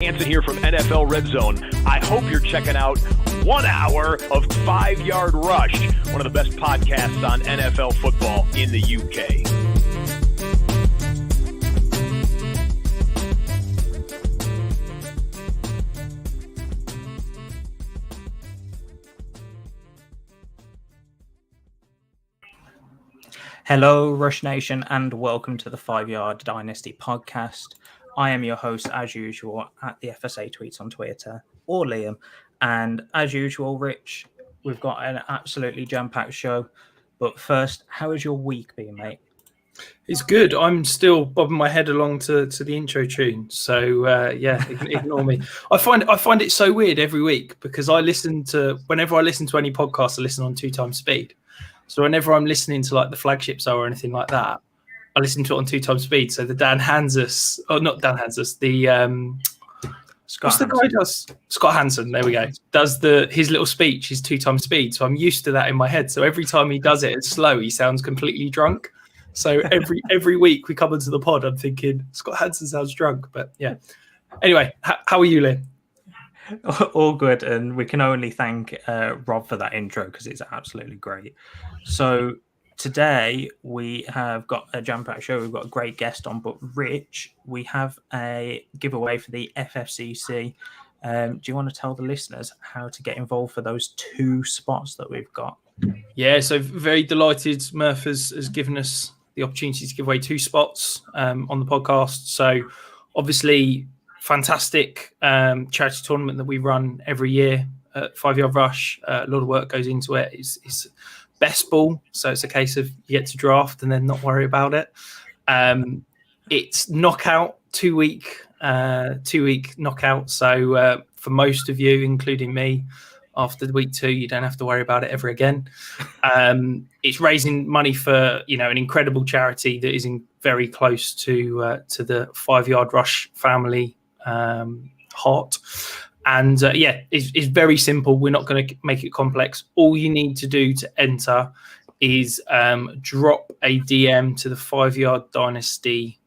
Hansen here from NFL Red Zone. I hope you're checking out 1 hour of 5 Yard Rush, one of the best podcasts on NFL football in the UK. Hello, Rush Nation, and welcome to the 5 Yard Dynasty podcast. I am your host, as usual, at the FSA Tweets on Twitter, or Liam. And as usual, Rich, we've got an absolutely jam-packed show. But first, how has your week been, mate? It's good. I'm still bobbing my head along to the intro tune. So, ignore me. I find it so weird every week because whenever I listen to any podcast, I listen on 2 times speed. So whenever I'm listening to like the flagship show or anything like that, I listen to it on 2 times speed. So the Scott Hansen, there we go, does his little speech, his 2 times speed. So I'm used to that in my head. So every time he does it, it's slow. He sounds completely drunk. So every week we come into the pod, I'm thinking Scott Hansen sounds drunk. But yeah. Anyway, how are you, Lynn? All good, and we can only thank Rob for that intro because it's absolutely great. So today we have got a jam-packed show. We've got a great guest on, but Rich, we have a giveaway for the FFCC. Do you want to tell the listeners how to get involved for those 2 spots that we've got? Yeah, so very delighted. Murph has given us the opportunity to give away 2 spots on the podcast. So obviously, fantastic charity tournament that we run every year at 5 Yard Rush. A lot of work goes into it. It's best ball, so it's a case of you get to draft and then not worry about it. It's knockout, 2-week knockout. So for most of you, including me, after week 2, you don't have to worry about it ever again. It's raising money for an incredible charity that is very close to the 5 Yard Rush family heart. And it's very simple. We're not going to make it complex. All you need to do to enter is drop a DM to the 5 Yard Dynasty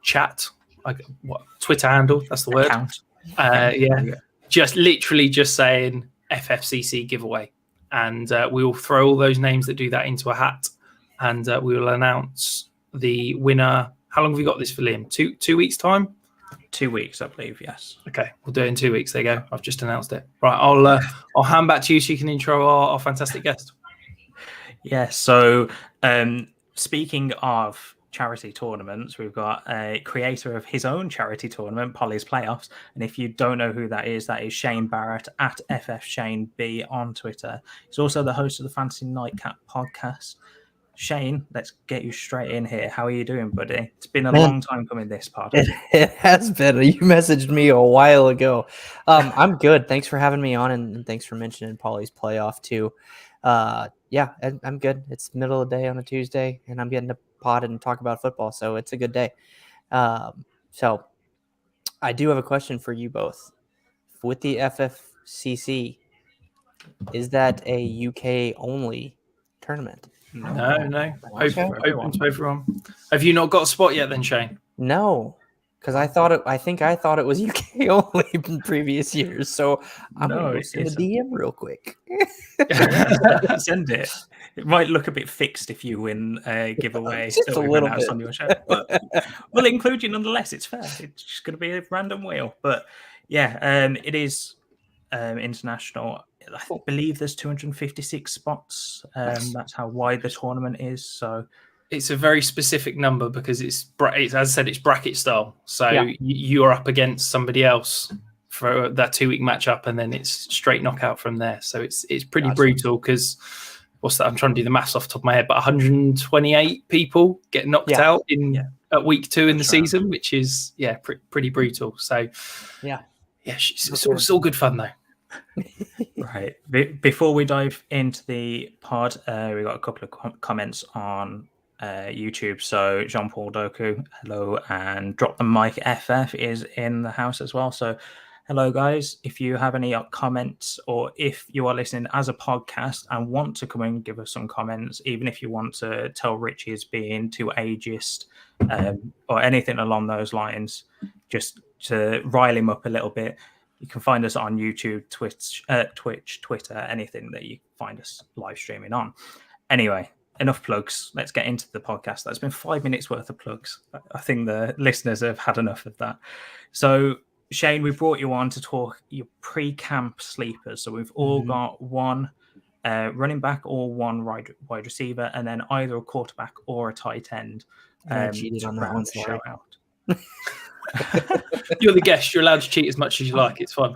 chat, Twitter handle. That's the word. Account. Just literally just saying FFCC giveaway, and we will throw all those names that do that into a hat, and we will announce the winner. How long have we got this for, Liam? 2 weeks time? 2 weeks, I believe. Yes. Okay, we'll do it in 2 weeks. There you go. I've just announced it. Right, I'll hand back to you so you can intro our fantastic guest. Yeah. So, speaking of charity tournaments, we've got a creator of his own charity tournament, Polly's Playoffs. And if you don't know who that is Shane Barrett at FFShaneB on Twitter. He's also the host of the Fantasy Nightcap podcast. Shane, let's get you straight in here. How are you doing, buddy? It's been a long time coming this pod. It has been. You messaged me a while ago. I'm good. Thanks for having me on, and thanks for mentioning Polly's Playoff too. I'm good. It's middle of the day on a Tuesday, and I'm getting to pod and talk about football, so it's a good day. So I do have a question for you both. With the FFCC, is that a UK only tournament? No. Open to everyone. Have you not got a spot yet then, Shane? No, because I thought it was UK only in previous years. So I'm going to send a DM real quick. Send it. It might look a bit fixed if you win a giveaway. Just a little bit. On your show, but we'll include you nonetheless. It's fair. It's just going to be a random wheel. But yeah, it is international. I believe there's 256 spots. That's how wide the tournament is. So it's a very specific number because it's as I said, it's bracket style. So you're up against somebody else for that 2-week matchup, and then it's straight knockout from there. So it's pretty brutal because what's that? I'm trying to do the maths off the top of my head, but 128 people get knocked out at week 2 in the season, which is pretty brutal. So it's all good fun though. Right. Before we dive into the pod, we got a couple of comments on YouTube. So Jean-Paul Doku, hello, and Drop the Mic FF is in the house as well. So hello, guys. If you have any comments, or if you are listening as a podcast and want to come and give us some comments, even if you want to tell Richie is being too ageist or anything along those lines, just to rile him up a little bit, you can find us on YouTube, Twitch, Twitter, anything that you find us live streaming on. Anyway, enough plugs. Let's get into the podcast. That's been 5 minutes worth of plugs. I think the listeners have had enough of that. So, Shane, we brought you on to talk your pre-camp sleepers. So we've all got one running back or one wide receiver, and then either a quarterback or a tight end. I cheated on that one. Shout out. You're the guest. You're allowed to cheat as much as you like. It's fun.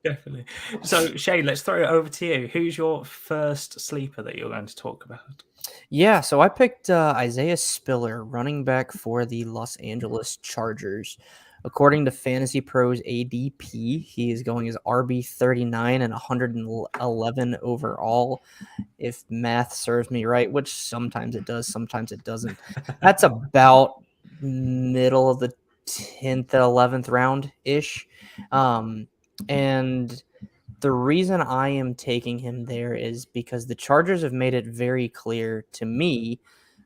Definitely. So, Shane, let's throw it over to you. Who's your first sleeper that you're going to talk about? Yeah, so I picked Isaiah Spiller, running back for the Los Angeles Chargers. According to Fantasy Pros ADP, he is going as RB39 and 111 overall, if math serves me right, which sometimes it does, sometimes it doesn't. That's about middle of the 10th and 11th round-ish. And the reason I am taking him there is because the Chargers have made it very clear to me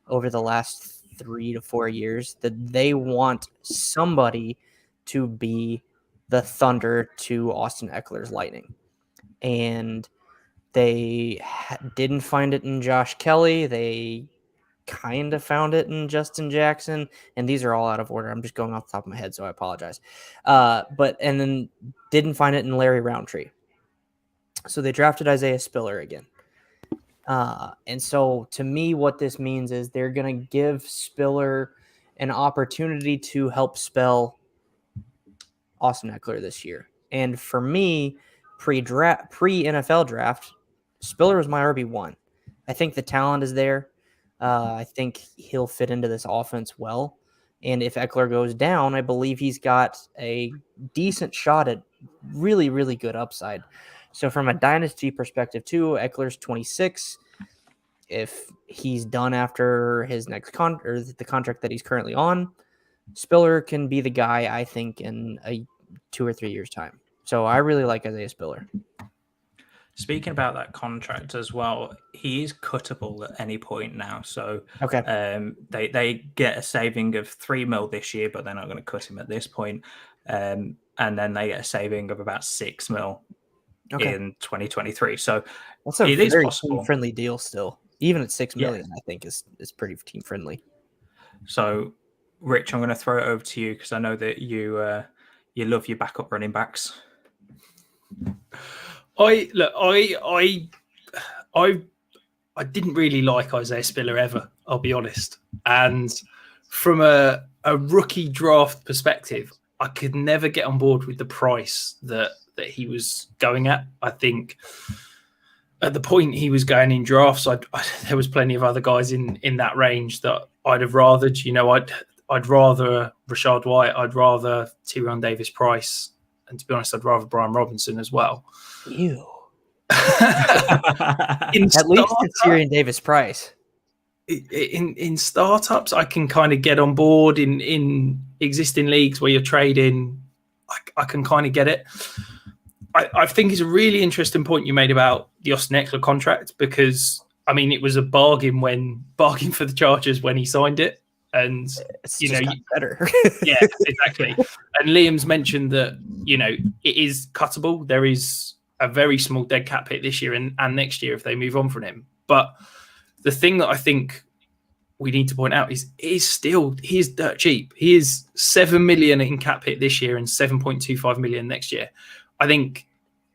over the last 3 to 4 years that they want somebody to be the Thunder to Austin Eckler's Lightning. And they didn't find it in Josh Kelly. They kind of found it in Justin Jackson. And these are all out of order. I'm just going off the top of my head, so I apologize. And then didn't find it in Larry Roundtree. So they drafted Isaiah Spiller again. And so to me, what this means is they're going to give Spiller an opportunity to help spell Austin Eckler this year. And for me, pre-NFL draft, Spiller was my RB1. I think the talent is there. I think he'll fit into this offense well. And if Eckler goes down, I believe he's got a decent shot at really, really good upside. So from a dynasty perspective too, Eckler's 26. If he's done after his next the contract that he's currently on, Spiller can be the guy, I think, in 2 or 3 years' time. So I really like Isaiah Spiller. Speaking about that contract as well, he is cuttable at any point now. So they get a saving of $3 million this year, but they're not going to cut him at this point. And then they get a saving of about $6 million in 2023. So that's a very team-friendly deal still. Even at $6 million, I think is pretty team-friendly. So, Rich, I'm going to throw it over to you because I know that you love your backup running backs. I didn't really like Isaiah Spiller ever, I'll be honest. And from a rookie draft perspective, I could never get on board with the price that he was going at. I think at the point he was going in drafts, there was plenty of other guys in that range that I'd have rathered. You know, I'd rather Rashad White. I'd rather Tyrion Davis-Price. And to be honest, I'd rather Brian Robinson as well. Ew. At least it's Tyrion Davis-Price. In startups, I can kind of get on board. In existing leagues where you're trading, I can kind of get it. I think it's a really interesting point you made about the Austin Eckler contract because, I mean, it was a bargain for the Chargers when he signed it. And, it's better. Yeah, exactly. And Liam's mentioned that, it is cuttable. There is a very small dead cap hit this year and next year if they move on from him. But the thing that I think we need to point out is he is dirt cheap. He is $7 million in cap hit this year and $7.25 million next year. I think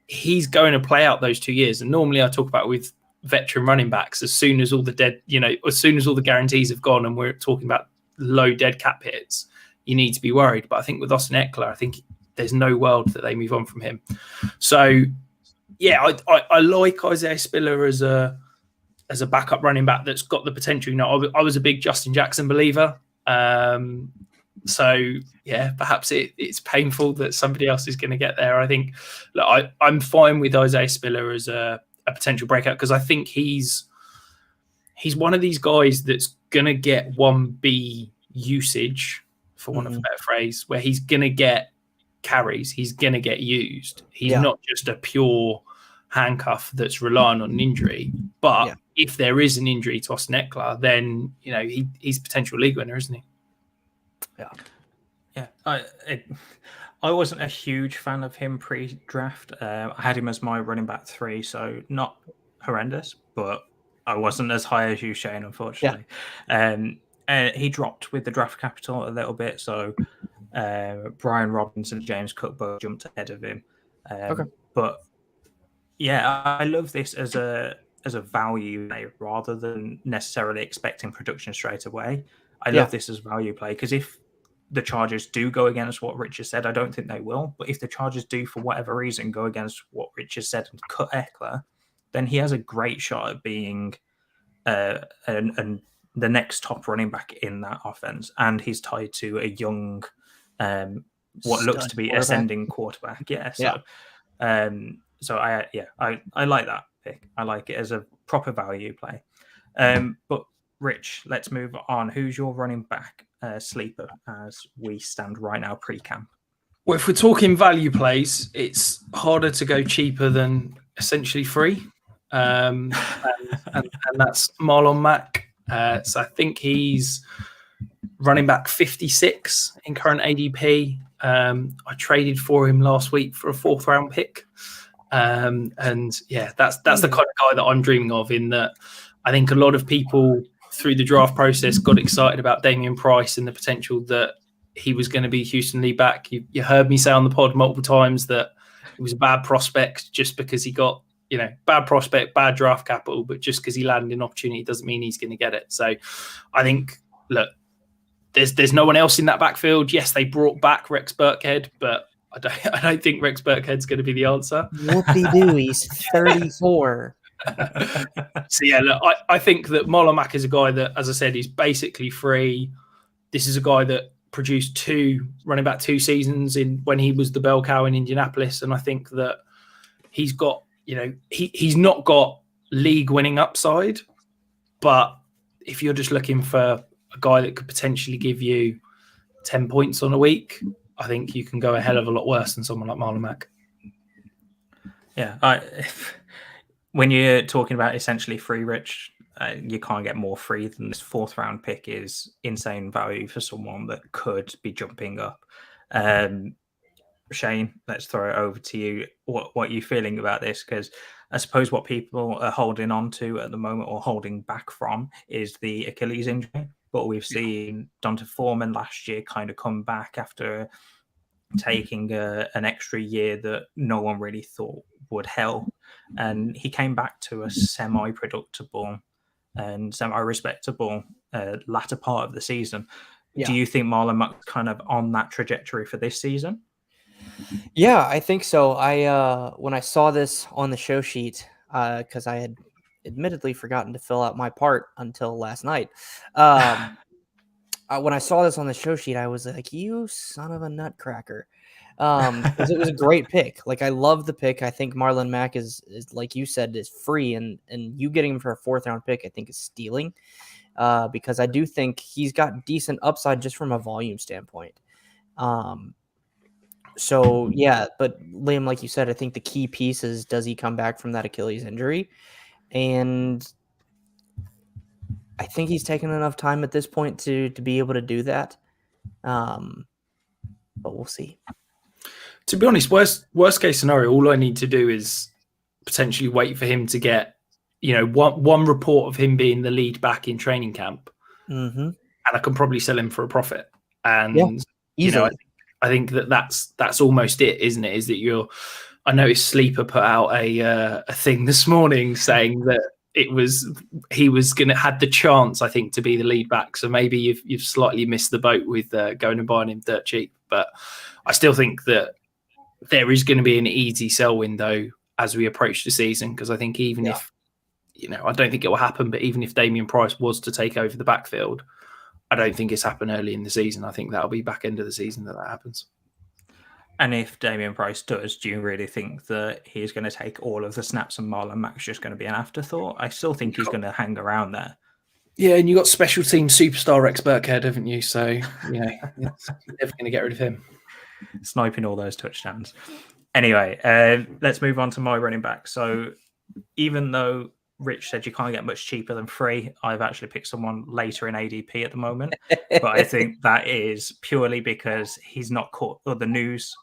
he's going to play out those 2 years. And normally I talk about with veteran running backs, as soon as all the guarantees have gone and we're talking about low dead cap hits, you need to be worried. But I think with Austin Eckler, I think there's no world that they move on from him. So yeah, I like Isaiah Spiller as a backup running back that's got the potential. I was a big Justin Jackson believer. So yeah, perhaps it's painful that somebody else is going to get there. I think I'm fine with Isaiah Spiller as a potential breakout because I think he's one of these guys that's going to get 1B usage, for want of a better phrase, where he's going to get carries, he's going to get used. He's not just a pure handcuff that's relying on an injury. But if there is an injury to Austin Eckler, then he's a potential league winner, isn't he? Yeah. Yeah, I wasn't a huge fan of him pre-draft. I had him as my running back 3, so not horrendous, but I wasn't as high as you, Shane, unfortunately. He dropped with the draft capital a little bit, so Brian Robinson and James Cook both jumped ahead of him. Okay. But yeah, I love this as a value play rather than necessarily expecting production straight away. I love this as value play because if the Chargers do go against what Richard said, I don't think they will. But if the Chargers do, for whatever reason, go against what Richard said and cut Eckler, then he has a great shot at being and the next top running back in that offense. And he's tied to a young, what looks to be ascending quarterback. Yeah. So, I like that pick. I like it as a proper value play. But Rich, let's move on. Who's your running back sleeper as we stand right now pre-camp? Well, if we're talking value plays, it's harder to go cheaper than essentially free. And that's Marlon Mack. So I think he's running back 56 in current ADP. I traded for him last week for a 4th round pick. And yeah, that's the kind of guy that I'm dreaming of, in that I think a lot of people through the draft process got excited about Damian Price and the potential that he was going to be Houston lead back. You heard me say on the pod multiple times that it was a bad prospect just because he got, bad prospect, bad draft capital, but just because he landed an opportunity doesn't mean he's going to get it. So I think, look, there's no one else in that backfield. Yes, they brought back Rex Burkhead, but I don't think Rex Burkhead's going to be the answer. Whoopie-doo, he's 34. So yeah, look, I think that Marlon Mack is a guy that, as I said, is basically free. This is a guy that produced running back 2 seasons in when he was the bell cow in Indianapolis, and I think that he's got, he's not got league winning upside, but if you're just looking for a guy that could potentially give you 10 points on a week, I think you can go a hell of a lot worse than someone like Marlon Mack. Yeah, when you're talking about essentially free, Rich, you can't get more free than this 4th round pick is insane value for someone that could be jumping up. Shane, let's throw it over to you. What are you feeling about this? Because I suppose what people are holding on to at the moment or holding back from is the Achilles injury. But we've seen Donta Foreman last year kind of come back after taking an extra year that no one really thought would help. And he came back to a semi-predictable and semi-respectable latter part of the season. Yeah. Do you think Marlon Mack's kind of on that trajectory for this season? Yeah, I think so. When I saw this on the show sheet, because I had admittedly forgotten to fill out my part until last night. When I saw this on the show sheet, I was like, you son of a nutcracker. Because it was a great pick. Like, I love the pick. I think Marlon Mack is like you said, is free, and you getting him for a 4th round pick, I think, is stealing. Because I do think he's got decent upside just from a volume standpoint. So yeah, but Liam, like you said, I think the key piece is, does he come back from that Achilles injury? And I think he's taken enough time at this point to be able to do that. But we'll see. To be honest, worst case scenario, all I need to do is potentially wait for him to get, one report of him being the lead back in training camp, and I can probably sell him for a profit. And I think that's almost it, isn't it? Is that I noticed Sleeper put out a thing this morning saying that he was going to had the chance, I think, to be the lead back. So maybe you've slightly missed the boat with going and buying him dirt cheap. But I still think that there is going to be an easy sell window as we approach the season, because I think even if, I don't think it will happen, but even if Damian Price was to take over the backfield, I don't think it's happened early in the season. I think that'll be back end of the season that happens. And if Damian Price does, do you really think that he's going to take all of the snaps and Marlon Mack's just going to be an afterthought? I still think he's going to hang around there. Yeah, and you got special team superstar Rex Burkhead, haven't you? So, you're never going to get rid of him. Sniping all those touchdowns. Anyway, let's move on to my running back. So even though Rich said you can't get much cheaper than 3. I've actually picked someone later in ADP at the moment, but I think that is purely because he's not caught, or the news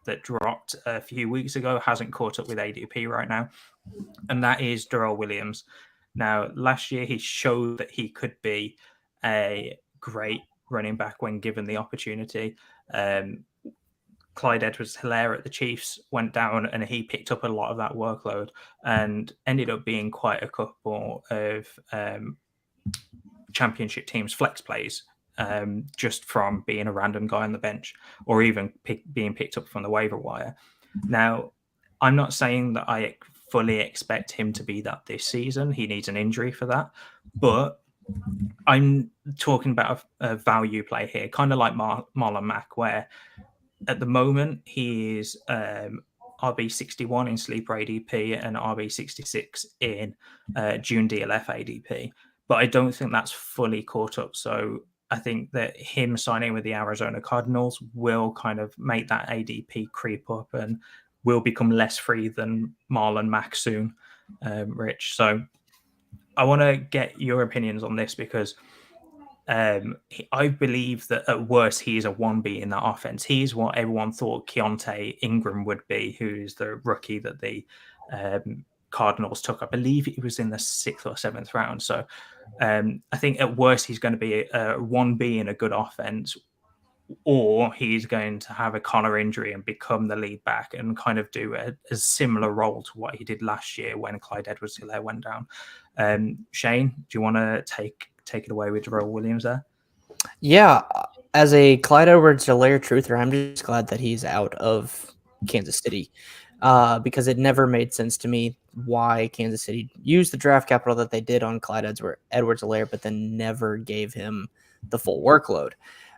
that dropped a few weeks ago hasn't caught up with ADP right now, and that is Darrell Williams. Now, last year he showed that he could be a great running back when given the opportunity. Clyde Edwards-Helaire at the Chiefs went down and he picked up a lot of that workload and ended up being quite a couple of championship teams' flex plays just from being a random guy on the bench or even being picked up from the waiver wire. Now, I'm not saying that I fully expect him to be that this season. He needs an injury for that. But I'm talking about a value play here, kind of like Marlon Mack, where at the moment he is RB61 in Sleeper ADP and RB66 in June DLF ADP. But I don't think that's fully caught up. So I think that him signing with the Arizona Cardinals will kind of make that ADP creep up and will become less free than Marlon Mack soon, Rich. So I want to get your opinions on this because I believe that at worst he is a 1B in that offense. He's what everyone thought Keontae Ingram would be, who's the rookie that the Cardinals took. I believe he was in the 6th or 7th round. So I think at worst he's going to be a 1B in a good offense, or he's going to have a collar injury and become the lead back and kind of do a similar role to what he did last year when Clyde Edwards-Helaire went down. Shane, do you want to take it away with Darrell Williams there? Yeah, as a Clyde Edwards-Helaire truther, I'm just glad that he's out of Kansas City because it never made sense to me why Kansas City used the draft capital that they did on Clyde Edwards-Helaire, but then never gave him the full workload.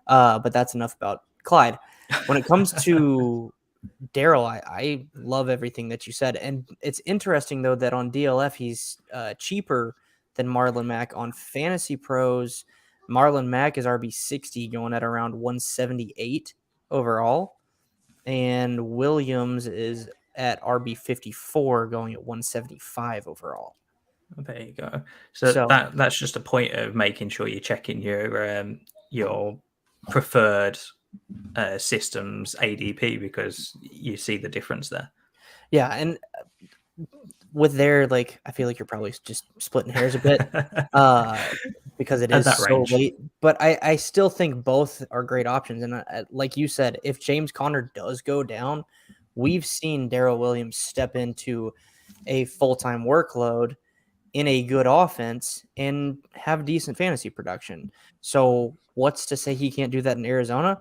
But that's enough about Clyde. When it comes to Darrell, I love everything that you said. And it's interesting, though, that on DLF, he's cheaper than Marlon Mack. On Fantasy Pros, Marlon Mack is RB60 going at around 178 overall. And Williams is at RB54 going at 175 overall. There you go. So that's just a point of making sure you're checking your preferred systems ADP because you see the difference there. Yeah, and with their I feel like you're probably just splitting hairs a bit because it is so late. But I still think both are great options. And like you said, if James Conner does go down, we've seen Darrell Williams step into a full-time workload in a good offense and have decent fantasy production. So what's to say he can't do that in Arizona?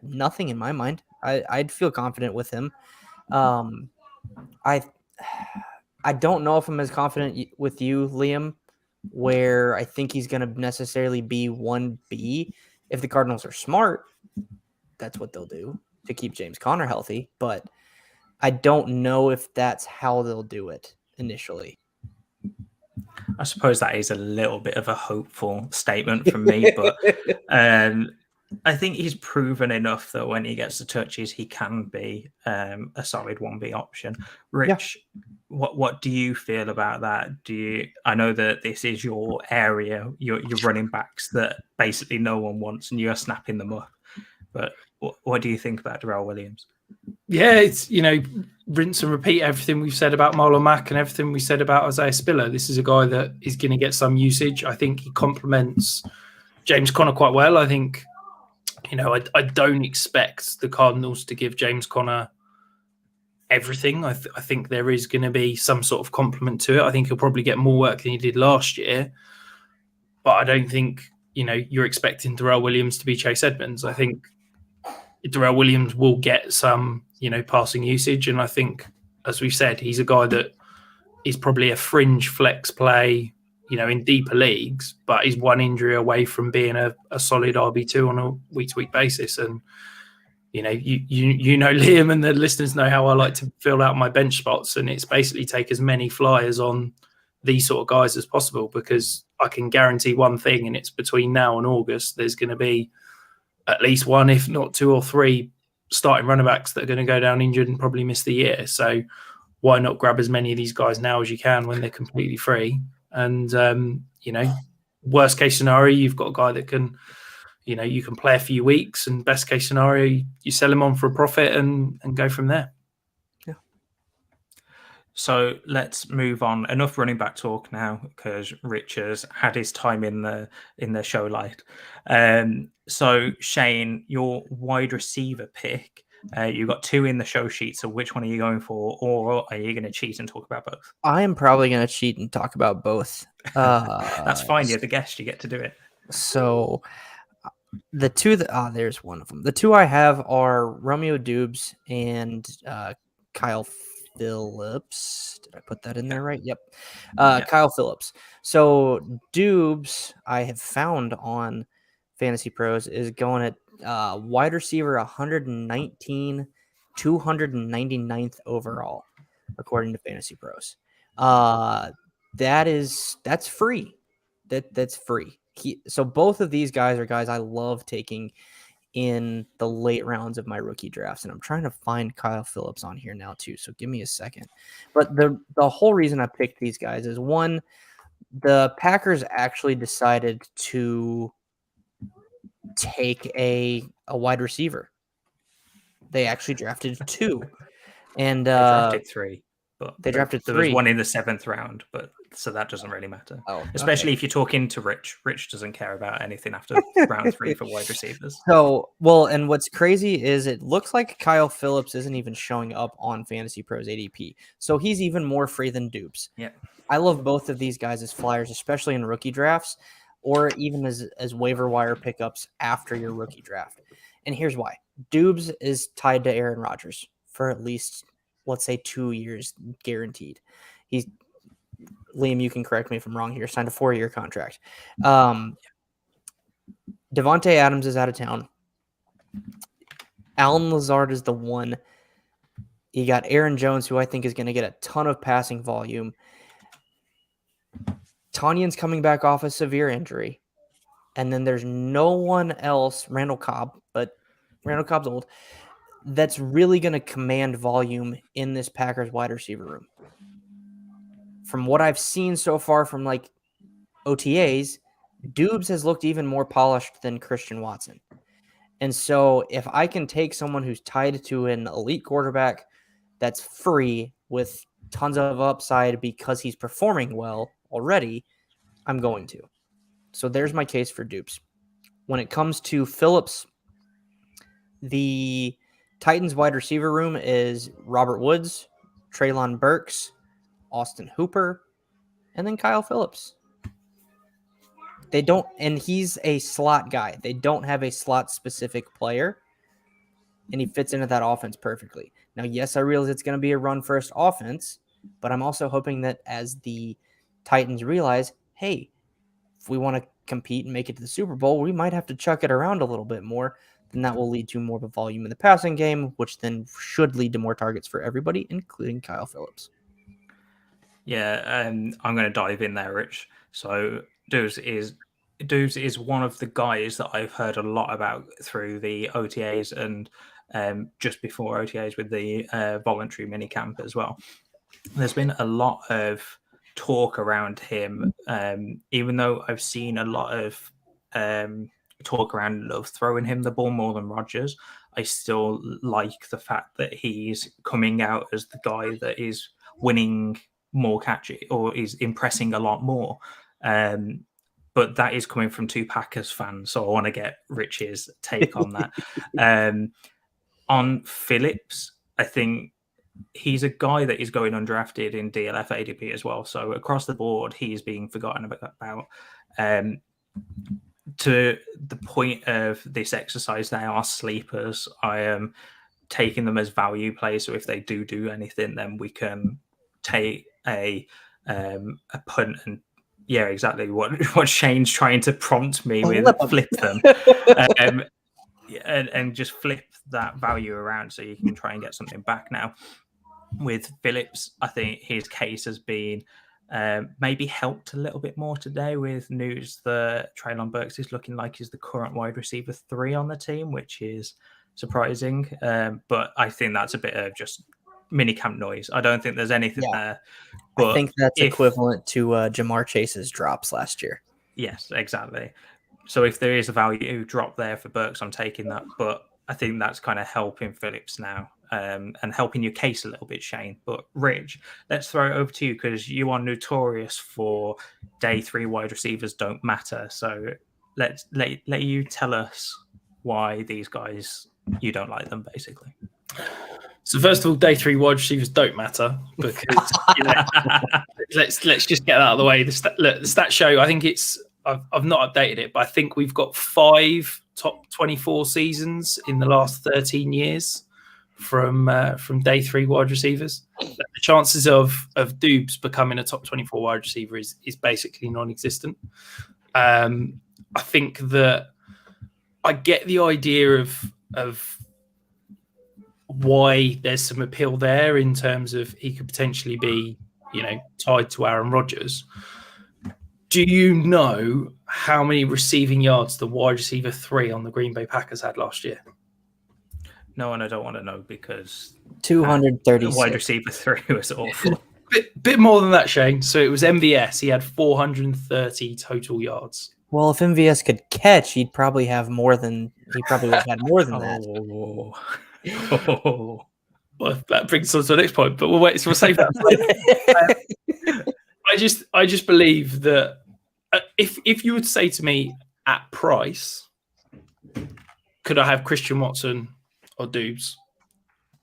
Nothing in my mind. I'd feel confident with him. I don't know if I'm as confident with you, Liam, where I think he's going to necessarily be 1B. If the Cardinals are smart, that's what they'll do to keep James Conner healthy. But I don't know if that's how they'll do it initially. I suppose that is a little bit of a hopeful statement from me, but I think he's proven enough that when he gets the touches, he can be a solid 1B option. Rich, what do you feel about that? I know that this is your area, your running backs that basically no one wants, and you're snapping them up. But what do you think about Darrell Williams? Yeah, it's, rinse and repeat everything we've said about Marlon Mack and everything we said about Isaiah Spiller. This is a guy that is going to get some usage. I think he complements James Conner quite well. I think, I don't expect the Cardinals to give James Conner everything. I think there is going to be some sort of complement to it. I think he'll probably get more work than he did last year. But I don't think, you're expecting Darrell Williams to be Chase Edmonds. I think Darrell Williams will get some, passing usage. And I think, as we've said, he's a guy that is probably a fringe flex play, in deeper leagues, but he's one injury away from being a solid RB2 on a week-to-week basis. And, Liam and the listeners know how I like to fill out my bench spots. And it's basically take as many flyers on these sort of guys as possible, because I can guarantee one thing, and it's between now and August, there's going to be at least one, if not two or three, starting running backs that are going to go down injured and probably miss the year. So why not grab as many of these guys now as you can when they're completely free? And, worst case scenario, you've got a guy that can, you can play a few weeks, and best case scenario, you sell him on for a profit and go from there. Yeah. So let's move on. Enough running back talk now, because Rich has had his time in the show light. So Shane, your wide receiver pick, you've got 2 in the show sheet. So which one are you going for, or are you going to cheat and talk about both? I am probably going to cheat and talk about both. That's fine. You're the guest. You get to do it. So the 2 that there's one of them. The 2 I have are Romeo Dubes and Kyle Phillips. Did I put that in there right? Yep. Kyle Phillips. So Dubes, I have found on Fantasy Pros, is going at wide receiver 119, 299th overall, according to Fantasy Pros. That's free. That's free. So both of these guys are guys I love taking in the late rounds of my rookie drafts, and I'm trying to find Kyle Phillips on here now too. So give me a second. But the whole reason I picked these guys is, one, the Packers actually decided to take a wide receiver. They actually drafted 2, and They drafted 3. But they drafted there 3. was one in the 7th round, but so that doesn't really matter. Especially if you're talking to Rich. Rich doesn't care about anything after round 3 for wide receivers. So, well, and what's crazy is it looks like Kyle Phillips isn't even showing up on Fantasy Pros ADP. So he's even more free than Dupes. Yeah. I love both of these guys as flyers, especially in rookie drafts, or even as waiver wire pickups after your rookie draft. And here's why. Dubes is tied to Aaron Rodgers for at least, let's say, 2 years guaranteed. Liam, you can correct me if I'm wrong here, signed a 4-year contract. Devontae Adams is out of town. Alan Lazard is the one. You got Aaron Jones, who I think is going to get a ton of passing volume. Tanyan's coming back off a severe injury. And then there's no one else, Randall Cobb, but Randall Cobb's old, that's really going to command volume in this Packers wide receiver room. From what I've seen so far from OTAs, Dubes has looked even more polished than Christian Watson. And so if I can take someone who's tied to an elite quarterback that's free with tons of upside because he's performing well already, I'm going to. So there's my case for Dupes. When it comes to Phillips, the Titans wide receiver room is Robert Woods, Treylon Burks, Austin Hooper, and then Kyle Phillips. They don't, and he's a slot guy. They don't have a slot specific player, and he fits into that offense perfectly. Now, yes, I realize it's going to be a run first offense, but I'm also hoping that as the Titans realize, hey, if we want to compete and make it to the Super Bowl, we might have to chuck it around a little bit more. Then that will lead to more of a volume in the passing game, which then should lead to more targets for everybody, including Kyle Phillips. Yeah, I'm going to dive in there, Rich. So Dubes is one of the guys that I've heard a lot about through the OTAs and just before OTAs with the voluntary minicamp as well. There's been a lot of talk around him, even though I've seen a lot of talk around love throwing him the ball more than Rodgers. I still like the fact that he's coming out as the guy that is winning more catchy or is impressing a lot more. But that is coming from 2 Packers fans, so I want to get Rich's take on that. On Phillips, I think he's a guy that is going undrafted in DLF ADP as well. So across the board, he's being forgotten about. To the point of this exercise, they are sleepers. I am taking them as value plays. So if they do anything, then we can take a punt and yeah, exactly what Shane's trying to prompt me with, flip them. And just flip that value around so you can try and get something back. Now, with Phillips, I think his case has been maybe helped a little bit more today with news that Treylon Burks is looking like he's the current wide receiver 3 on the team, which is surprising. But I think that's a bit of just minicamp noise. I don't think there's anything there. But I think that's equivalent to Jamar Chase's drops last year. Yes, exactly. So if there is a value drop there for Burks, I'm taking that. But I think that's kind of helping Phillips now and helping your case a little bit, Shane. But Rich, let's throw it over to you because you are notorious for day 3 wide receivers don't matter. So let you tell us why these guys, you don't like them, basically. So first of all, day 3 wide receivers don't matter because let's just get that out of the way. The stats show. I think I've not updated it, but I think we've got 5 top 24 seasons in the last 13 years from day 3 wide receivers. The chances of Dubes becoming a top 24 wide receiver is basically non-existent. I think that I get the idea of why there's some appeal there in terms of he could potentially be, tied to Aaron Rodgers. Do you know how many receiving yards the wide receiver 3 on the Green Bay Packers had last year? No, and I don't want to know because 236. Wide receiver 3 was awful. Bit more than that, Shane. So it was MVS. He had 430 total yards. Well, if MVS could catch, he probably would have had more than that. Oh. Well, that brings us to the next point, but we'll save that. I just believe that if you would say to me at price, could I have Christian Watson or Dubes?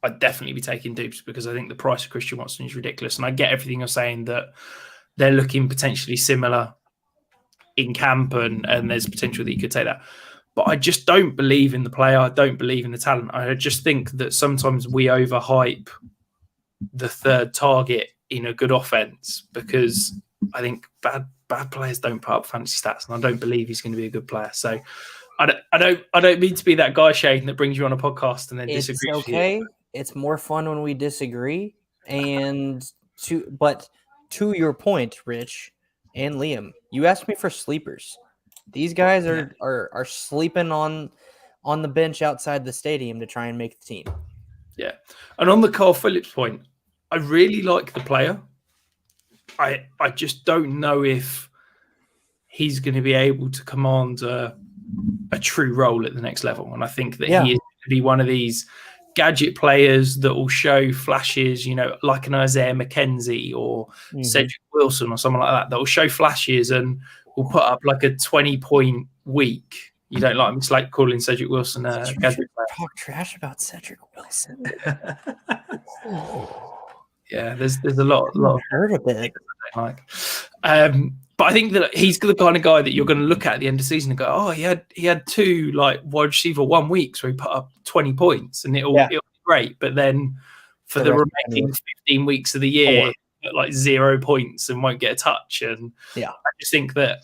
I'd definitely be taking Dubes because I think the price of Christian Watson is ridiculous. And I get everything you're saying that they're looking potentially similar in camp and there's potential that you could take that. But I just don't believe in the player. I don't believe in the talent. I just think that sometimes we overhype the third target in a good offense because I think bad players don't put up fantasy stats, and I don't believe he's going to be a good player. So I don't mean to be that guy, Shane, that brings you on a podcast and then disagrees. It's okay. It's more fun when we disagree. But to your point, Rich and Liam, you asked me for sleepers. These guys are sleeping on the bench outside the stadium to try and make the team. Yeah. And on the Carl Phillips point, I really like the player. I just don't know if he's going to be able to command a true role at the next level. And I think that he is going to be one of these gadget players that will show flashes, like an Isaiah McKenzie or Cedric Wilson or someone like that will show flashes and will put up like a 20-point week. You don't like me to like calling Cedric Wilson a gadget player. Talk trash about Cedric Wilson. Yeah, there's a lot of heard of it. Like, but I think that he's the kind of guy that you're going to look at the end of the season and go, oh, he had 2 like wide receiver 1 weeks where he put up 20 points and it'll be great. But then for the remaining 15 weeks of the year, like 0 points and won't get a touch. And I just think that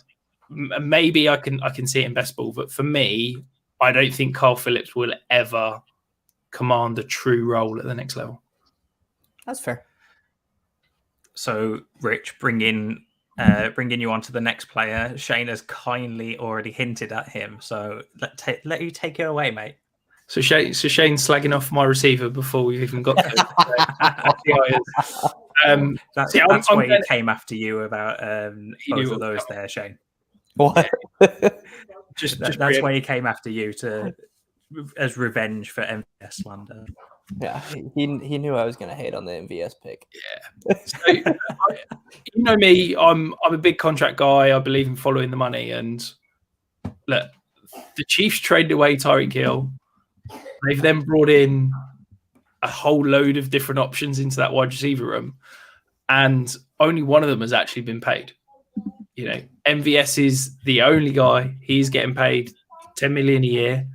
maybe I can see it in best ball, but for me, I don't think Carl Phillips will ever command a true role at the next level. That's fair. So, Rich, bringing you on to the next player. Shane has kindly already hinted at him, so let you take it away, mate. So Shane's slagging off my receiver before we've even got to That's why he came after you about both of those there, Shane. What? That's why he came after you as revenge for MVS slander. Yeah, he knew I was going to hate on the MVS pick. Yeah. So, you know me, I'm a big contract guy. I believe in following the money. And look, the Chiefs traded away Tyreek Hill. They've then brought in a whole load of different options into that wide receiver room. And only one of them has actually been paid. MVS is the only guy. He's getting paid $10 million a year.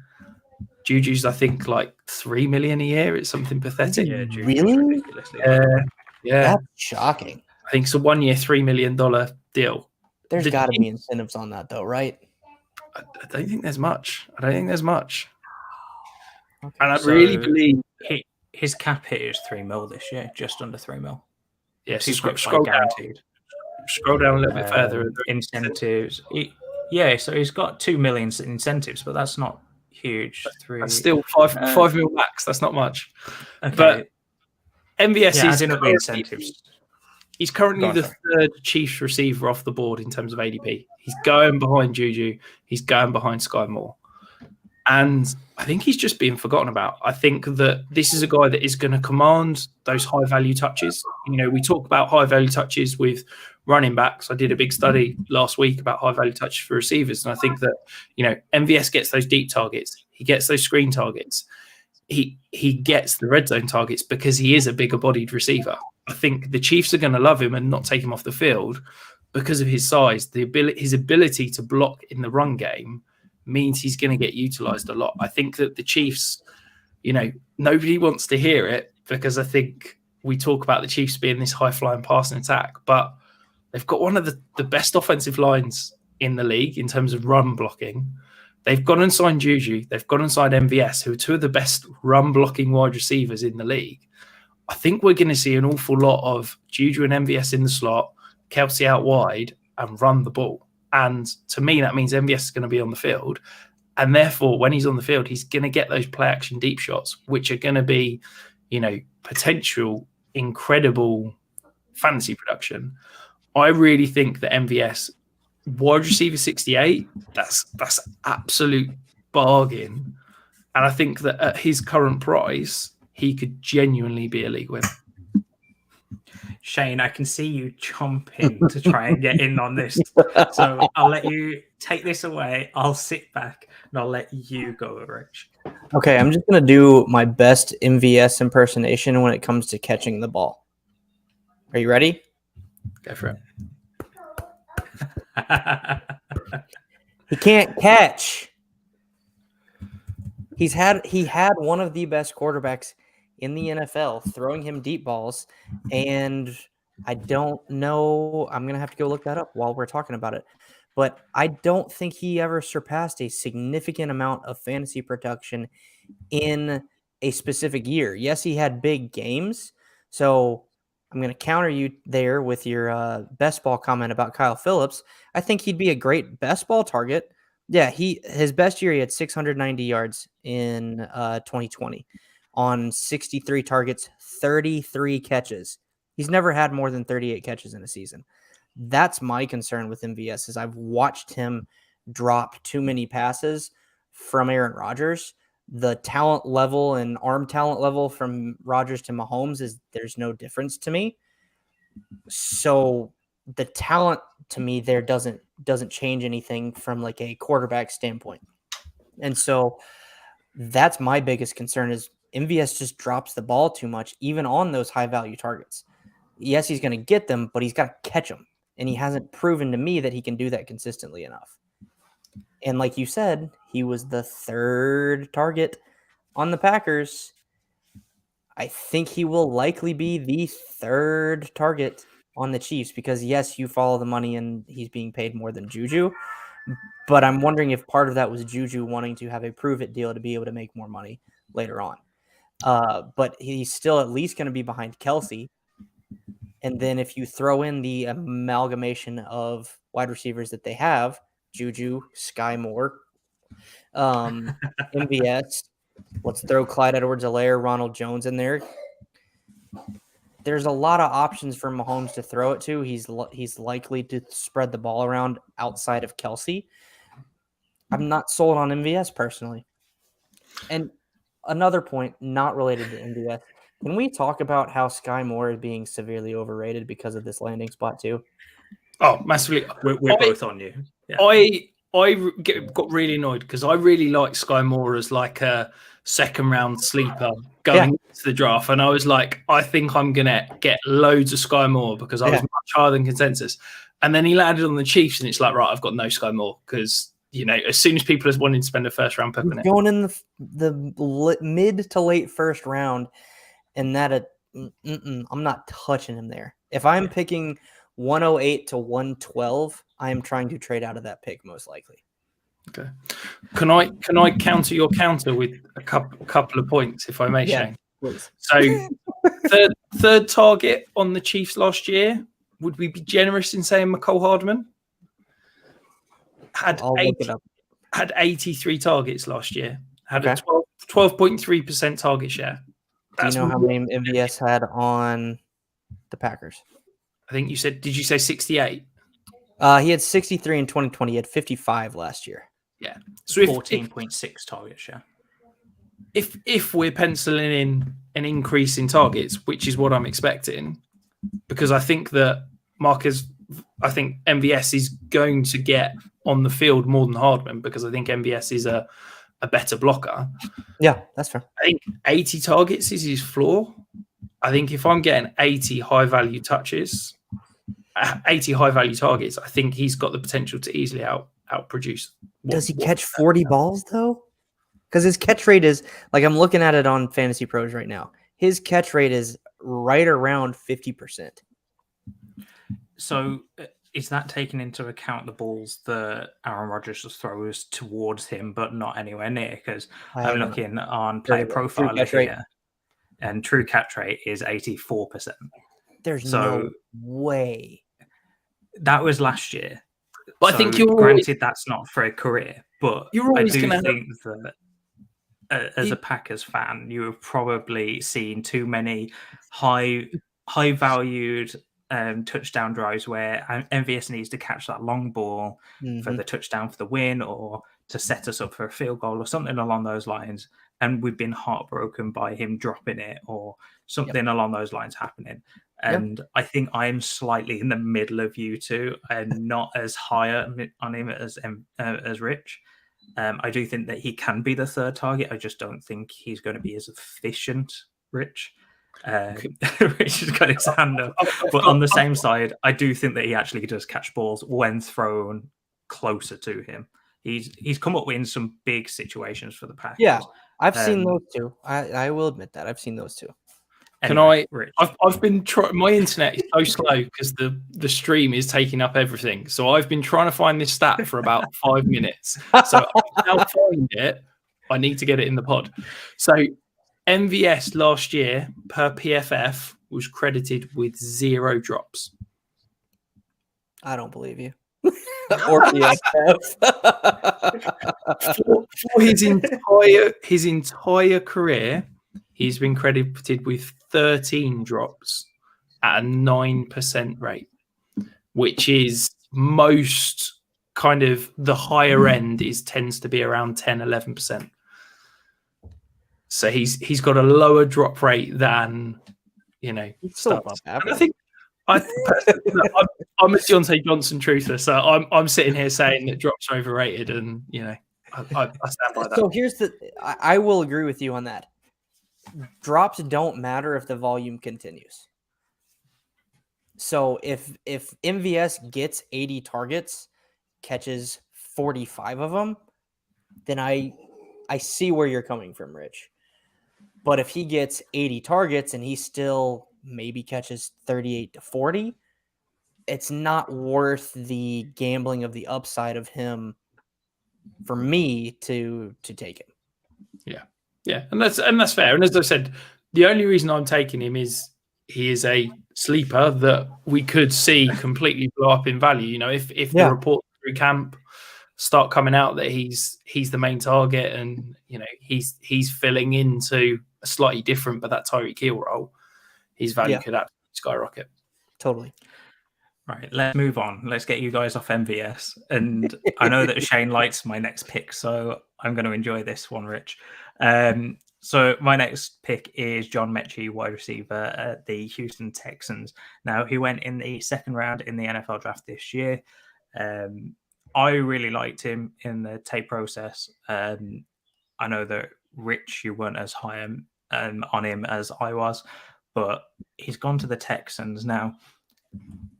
Juju's, I think, like $3 million a year. It's something pathetic. Yeah, really? Yeah. That's shocking. I think it's a 1 year, $3 million deal. There's got to be incentives on that, though, right? I don't think there's much. Okay. And I So really believe his cap hit is $3 million this year, just under $3 million. Yeah, so scroll guaranteed. Scroll down a little bit further. Incentives. So he's got $2 million incentives, but that's not huge. That's still 5 mil max. That's not much. Okay. But MVS is adding up the incentives. He's currently Go on, the sorry. third Chiefs receiver off the board in terms of ADP. He's going behind Juju. He's going behind Sky Moore. And I think he's just being forgotten about. I think that this is a guy that is going to command those high-value touches. You know, we talk about high-value touches with running backs. I did a big study last week about high-value touches for receivers. And I think that, you know, MVS gets those deep targets. He gets those screen targets. He gets the red zone targets because he is a bigger-bodied receiver. I think the Chiefs are going to love him and not take him off the field because of his size. His ability to block in the run game means he's going to get utilized a lot. I think that the Chiefs, you know, nobody wants to hear it because I think we talk about the Chiefs being this high-flying passing attack, but they've got one of the best offensive lines in the league in terms of run blocking. They've gone and signed Juju. They've gone and signed MVS, who are two of the best run-blocking wide receivers in the league. I think we're going to see an awful lot of Juju and MVS in the slot, Kelsey out wide, and run the ball. And to me, that means MVS is going to be on the field. And therefore, when he's on the field, he's going to get those play-action deep shots, which are going to be, you know, potential incredible fantasy production. I really think that MVS, wide receiver 68, that's absolute bargain. And I think that at his current price, he could genuinely be a league winner. Shane, I can see you chomping to try and get in on this. So I'll let you take this away. I'll sit back and I'll let you go, Rich. Okay, I'm just going to do my best MVS impersonation when it comes to catching the ball. Are you ready? Go for it. He can't catch. He had one of the best quarterbacks in the NFL throwing him deep balls, and I don't know. I'm going to have to go look that up while we're talking about it. But I don't think he ever surpassed a significant amount of fantasy production in a specific year. Yes, he had big games. So I'm going to counter you there with your best ball comment about Kyle Phillips. I think he'd be a great best ball target. Yeah, his best year, he had 690 yards in 2020 on 63 targets, 33 catches. He's never had more than 38 catches in a season. That's my concern with MVS is I've watched him drop too many passes from Aaron Rodgers. The talent level and arm talent level from Rodgers to Mahomes there's no difference to me. So the talent to me there doesn't change anything from like a quarterback standpoint. And so that's my biggest concern is MVS just drops the ball too much, even on those high value targets. Yes, he's going to get them, but he's got to catch them. And he hasn't proven to me that he can do that consistently enough. And like you said, he was the third target on the Packers. I think he will likely be the third target on the Chiefs because, yes, you follow the money and he's being paid more than Juju. But I'm wondering if part of that was Juju wanting to have a prove-it deal to be able to make more money later on. But he's still at least going to be behind Kelsey. And then if you throw in the amalgamation of wide receivers that they have, Juju, Sky Moore, MVS, let's throw Clyde Edwards-Helaire, Ronald Jones in there. There's a lot of options for Mahomes to throw it to. He's likely to spread the ball around outside of Kelsey. I'm not sold on MVS personally. And another point, not related to MVS, can we talk about how Sky Moore is being severely overrated because of this landing spot too? Oh, massively. We're both on you. Yeah. I got really annoyed because I really like Sky Moore as like a second round sleeper going into the draft. And I was like, I think I'm going to get loads of Sky Moore because I was much higher than consensus. And then he landed on the Chiefs and it's like, right, I've got no Sky Moore because, you know, as soon as people are wanting to spend a first round pick on it. Going in the mid to late first round and I'm not touching him there. If I'm picking 108 to 112, I am trying to trade out of that pick most likely. Okay. Can I counter your counter with a couple of points, if I may, Shane? Please. So third target on the Chiefs last year, would we be generous in saying McCole Hardman? Had 83 targets last year. Had a 12.3% target share. Do you know how many MVS had on the Packers? I think you said, did you say 68? He had 63 in 2020. He had 55 last year. Yeah. So 14.6 targets, yeah. If we're penciling in an increase in targets, which is what I'm expecting, because I think that MVS is going to get on the field more than Hardman, because I think MVS is a better blocker. Yeah, that's fair. I think 80 targets is his floor. I think if I'm getting 80 high-value touches, 80 high-value targets, I think he's got the potential to easily outproduce. Does he catch 40 balls, though? Because his catch rate is, like, I'm looking at it on Fantasy Pros right now. His catch rate is right around 50%. So is that taking into account the balls that Aaron Rodgers throws towards him, but not anywhere near? Because I'm looking on Player Profiler here, and true catch rate is 84%. There's no way. That was last year. But I think granted that's not for a career, but I do think that as a Packers fan, you have probably seen too many high valued touchdown drives where MVS needs to catch that long ball for the touchdown for the win, or to set us up for a field goal or something along those lines. And we've been heartbroken by him dropping it or something along those lines happening. And I think I'm slightly in the middle of you two and not as high on him as Rich. I do think that he can be the third target. I just don't think he's going to be as efficient, Rich. Rich has got his hand up. But on the same side, I do think that he actually does catch balls when thrown closer to him. He's come up with some big situations for the Packers. Yeah, I've seen those two. I will admit that. I've seen those two. Anyway, I've been trying. My internet is so slow because the stream is taking up everything. So I've been trying to find this stat for about 5 minutes. So I now find it. I need to get it in the pod. So MVS last year per PFF was credited with 0 drops. I don't believe you. Or PFF. for his entire career, he's been credited with 13 drops at a 9% rate, which is most kind of the higher end tends to be around 10-11%. So he's got a lower drop rate than Still I think I'm a Deontay Johnson truther, so I'm sitting here saying that drops are overrated, and I stand by that. So here's I will agree with you on that. Drops don't matter if the volume continues. So if MVS gets 80 targets, catches 45 of them, then I see where you're coming from, Rich. But if he gets 80 targets and he still maybe catches 38 to 40, it's not worth the gambling of the upside of him for me to take him. Yeah, and that's fair. And as I said, the only reason I'm taking him is he is a sleeper that we could see completely blow up in value. If the reports through camp start coming out that he's the main target, and he's filling into a slightly different but that Tyreek Hill role, his value could absolutely skyrocket. Totally. Right, let's move on. Let's get you guys off MVS. And I know that Shane likes my next pick, so I'm going to enjoy this one, Rich. So my next pick is John Mechie, wide receiver at the Houston Texans. Now, he went in the second round in the NFL draft this year. I really liked him in the tape process. I know that Rich, you weren't as high on him as I was, but he's gone to the Texans. Now,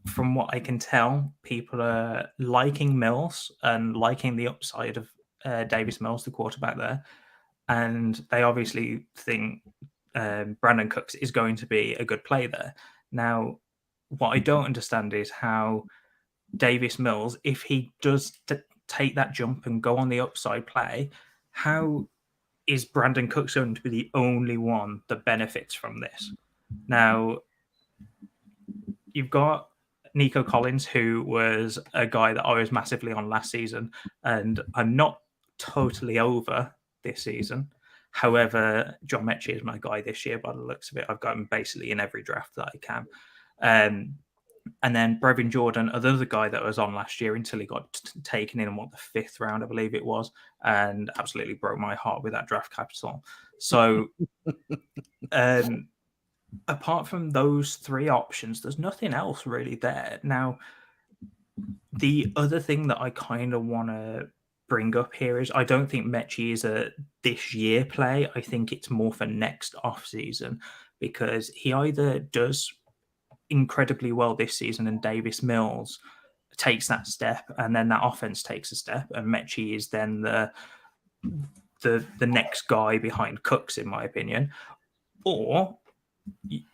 from what I can tell, people are liking Mills and liking the upside of Davis Mills, the quarterback there. And they obviously think Brandon Cooks is going to be a good play there. Now, what I don't understand is how Davis Mills, if he does take that jump and go on the upside play, how is Brandon Cooks going to be the only one that benefits from this? Now, you've got Nico Collins, who was a guy that I was massively on last season, and I'm not totally over this season. However, John Mechie is my guy this year by the looks of it. I've got him basically in every draft that I can. And then Brevin Jordan, another guy that was on last year until he got taken in the fifth round, I believe it was, and absolutely broke my heart with that draft capital. So apart from those three options, there's nothing else really there. Now, the other thing that I kind of want to bring up here is I don't think Mechie is a this year play. I think it's more for next off season, because he either does incredibly well this season and Davis Mills takes that step and then that offense takes a step and Mechie is then the next guy behind Cooks, in my opinion. Or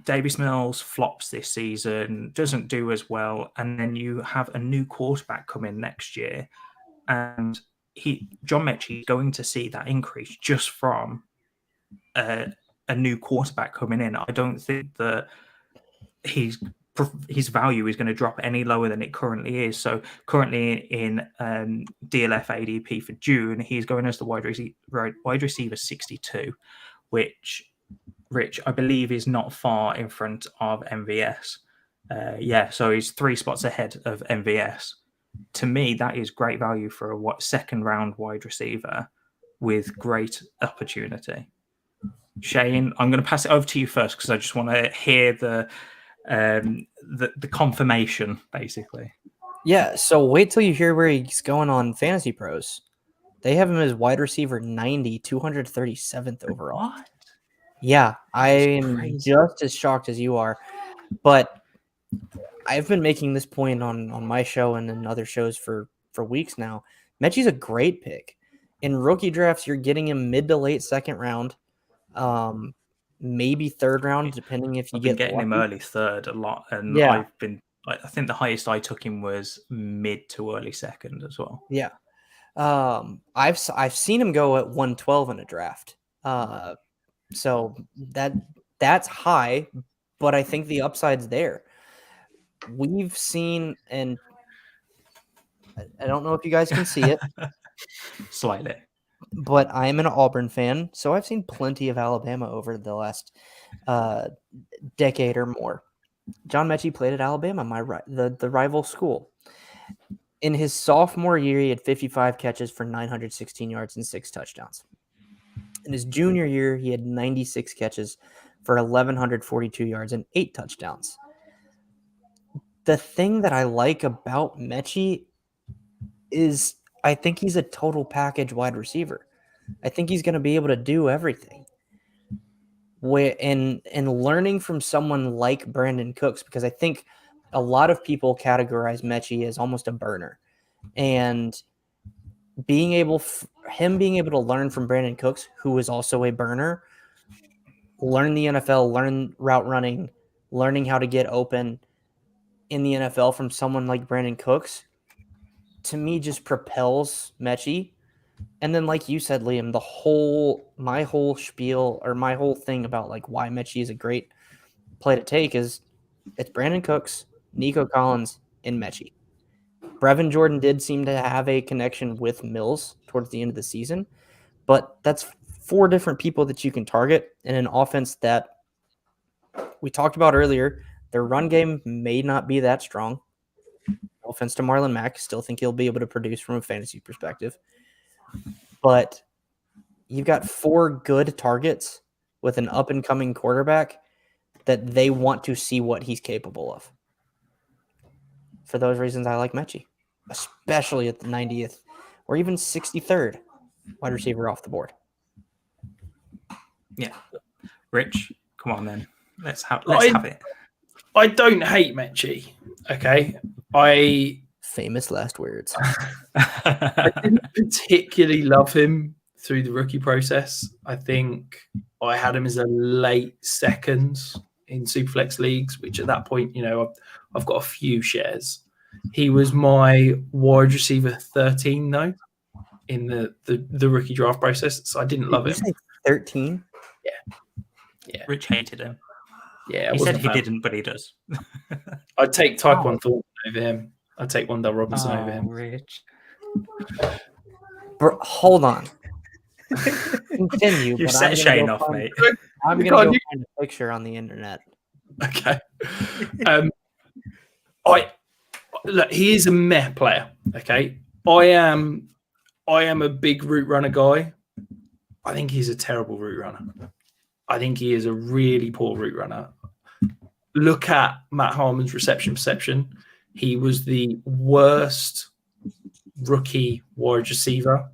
Davis Mills flops this season, doesn't do as well, and then you have a new quarterback come in next year, and John Mechie is going to see that increase just from a new quarterback coming in. I don't think that his value is going to drop any lower than it currently is. So currently in DLF ADP for June, he's going as the wide receiver 62, which, Rich, I believe is not far in front of MVS. So he's 3 spots ahead of MVS. To me, that is great value for a second round wide receiver with great opportunity. Shane, I'm going to pass it over to you first because I just want to hear the confirmation, basically. Yeah, so wait till you hear where he's going on Fantasy Pros. They have him as wide receiver 90, 237th overall. What? Yeah, I am just as shocked as you are. But I've been making this point on my show and in other shows for weeks now. Mechie's a great pick. In rookie drafts, you're getting him mid to late second round, maybe third round, depending if you get getting lucky. him early third a lot. And yeah. I think the highest I took him was mid to early second as well. Yeah. I've seen him go at 112 in a draft. So that's high, but I think the upside's there. We've seen, and I don't know if you guys can see it. Slightly. But I am an Auburn fan, so I've seen plenty of Alabama over the last decade or more. John Mechie played at Alabama, the rival school. In his sophomore year, he had 55 catches for 916 yards and 6 touchdowns. In his junior year, he had 96 catches for 1,142 yards and 8 touchdowns. The thing that I like about Mechie is I think he's a total package wide receiver. I think he's going to be able to do everything. And learning from someone like Brandon Cooks, because I think a lot of people categorize Mechie as almost a burner. And being able to learn from Brandon Cooks, who is also a burner, learn the NFL, learn route running, learning how to get open in the NFL from someone like Brandon Cooks, to me just propels Mechie. And then, like you said, Liam, my whole spiel or my whole thing about like why Mechie is a great play to take is it's Brandon Cooks, Nico Collins, and Mechie. Brevin Jordan did seem to have a connection with Mills towards the end of the season, but that's 4 different people that you can target in an offense that we talked about earlier. Their run game may not be that strong. No offense to Marlon Mack. Still think he'll be able to produce from a fantasy perspective. But you've got 4 good targets with an up-and-coming quarterback that they want to see what he's capable of. For those reasons, I like Mechie, especially at the 90th or even 63rd wide receiver off the board. Yeah. Rich, come on then. Let's have it. I don't hate Mechie, okay? Famous last words. I didn't particularly love him through the rookie process. I think I had him as a late second in Superflex leagues, which at that point, I've got a few shares. He was my wide receiver 13, though, in the rookie draft process. So I didn't love him. 13? Yeah. Rich hated him. Yeah, he said he didn't, but he does. I'd take Tyquan Thornton over him. I'd take Wandale Robinson over him. Rich. Hold on. Continue. You but set I'm gonna Shane go off, find- mate. I'm You gonna can't- go find a picture on the internet. Okay. Look, he is a meh player. Okay. I am a big route runner guy. I think he's a terrible route runner. I think he is a really poor route runner. Look at Matt Harmon's reception perception. He was the worst rookie wide receiver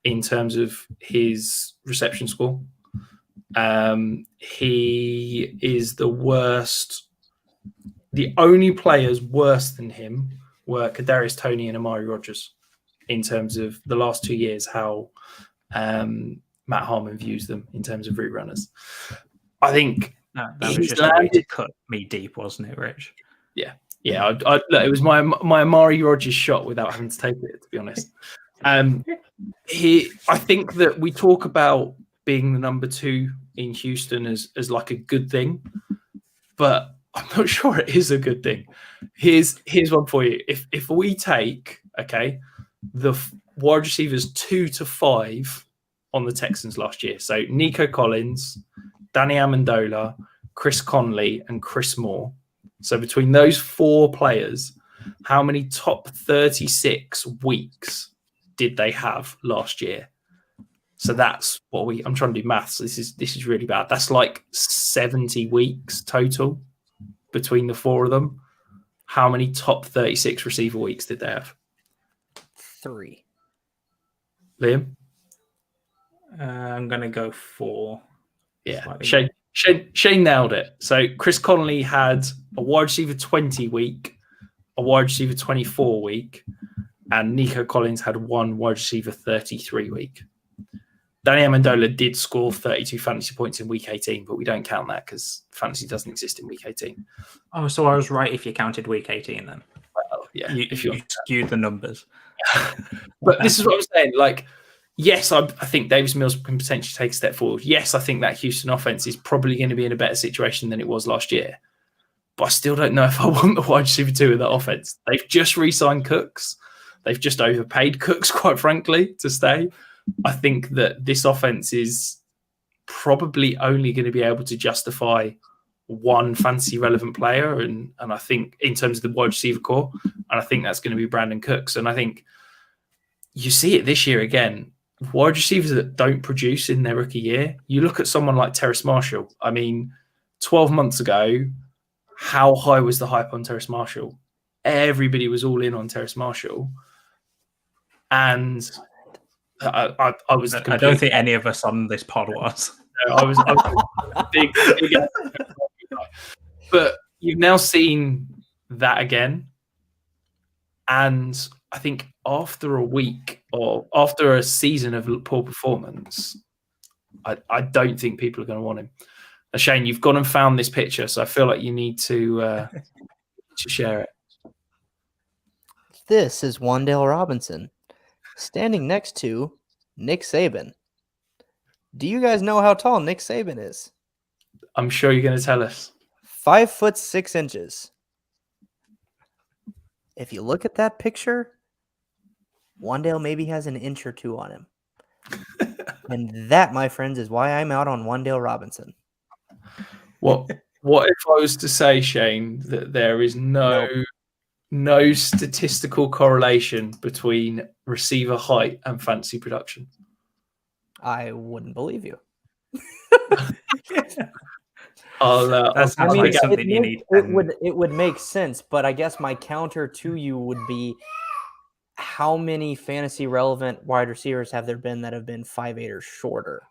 in terms of his reception score. He is the worst. The only players worse than him were Kadarius Toney and Amari Rodgers in terms of the last 2 years, how Matt Harmon views them in terms of route runners. I think That was he's just a way to landed- cut me deep, wasn't it, Rich? Yeah. Look, it was my Amari Rodgers shot without having to take it, to be honest. I think that we talk about being the number 2 in Houston as like a good thing, but I'm not sure it is a good thing. Here's one for you. If we take the wide receivers 2 to 5 on the Texans last year, so Nico Collins, Danny Amendola, Chris Conley, and Chris Moore. So between those 4 players, how many top 36 weeks did they have last year? So that's what I'm trying to do maths. This is really bad. That's like 70 weeks total between the 4 of them. How many top 36 receiver weeks did they have? 3. Liam? I'm going to go 4. Yeah. Slightly. Shane nailed it. So Chris Conley had a wide receiver 20 week, a wide receiver 24 week, and Nico Collins had one wide receiver 33 week. Danny Amendola did score 32 fantasy points in week 18, but we don't count that because fantasy doesn't exist in week 18. Oh, so I was right if you counted week 18 then. Well, yeah. You skewed the numbers. But this is what I'm saying. Like, yes, I think Davis Mills can potentially take a step forward. Yes, I think that Houston offense is probably going to be in a better situation than it was last year. But I still don't know if I want the wide receiver 2 of that offense. They've just re-signed Cooks. They've just overpaid Cooks, quite frankly, to stay. I think that this offense is probably only going to be able to justify one fantasy relevant player. And I think in terms of the wide receiver core, and I think that's going to be Brandon Cooks. And I think you see it this year again. Wide receivers that don't produce in their rookie year, you look at someone like Terrace Marshall. I mean, 12 months ago, how high was the hype on Terrace Marshall? Everybody was all in on Terrace Marshall. And I was. I don't think any of us on this pod was. No, I was big. But you've now seen that again. And I think after a week or after a season of poor performance, I don't think people are going to want him. Now, Shane, you've gone and found this picture, so I feel like you need to share it. This is Wan'Dale Robinson standing next to Nick Saban. Do you guys know how tall Nick Saban is? I'm sure you're going to tell us. 5'6". If you look at that picture, Wan'Dale maybe has an inch or 2 on him. And that, my friends, is why I'm out on Wan'Dale Robinson. What if I was to say, Shane, that there is no statistical correlation between receiver height and fantasy production? I wouldn't believe you. That's something you need. It would make sense, but I guess my counter to you would be how many fantasy relevant wide receivers have there been that have been 5'8" or shorter?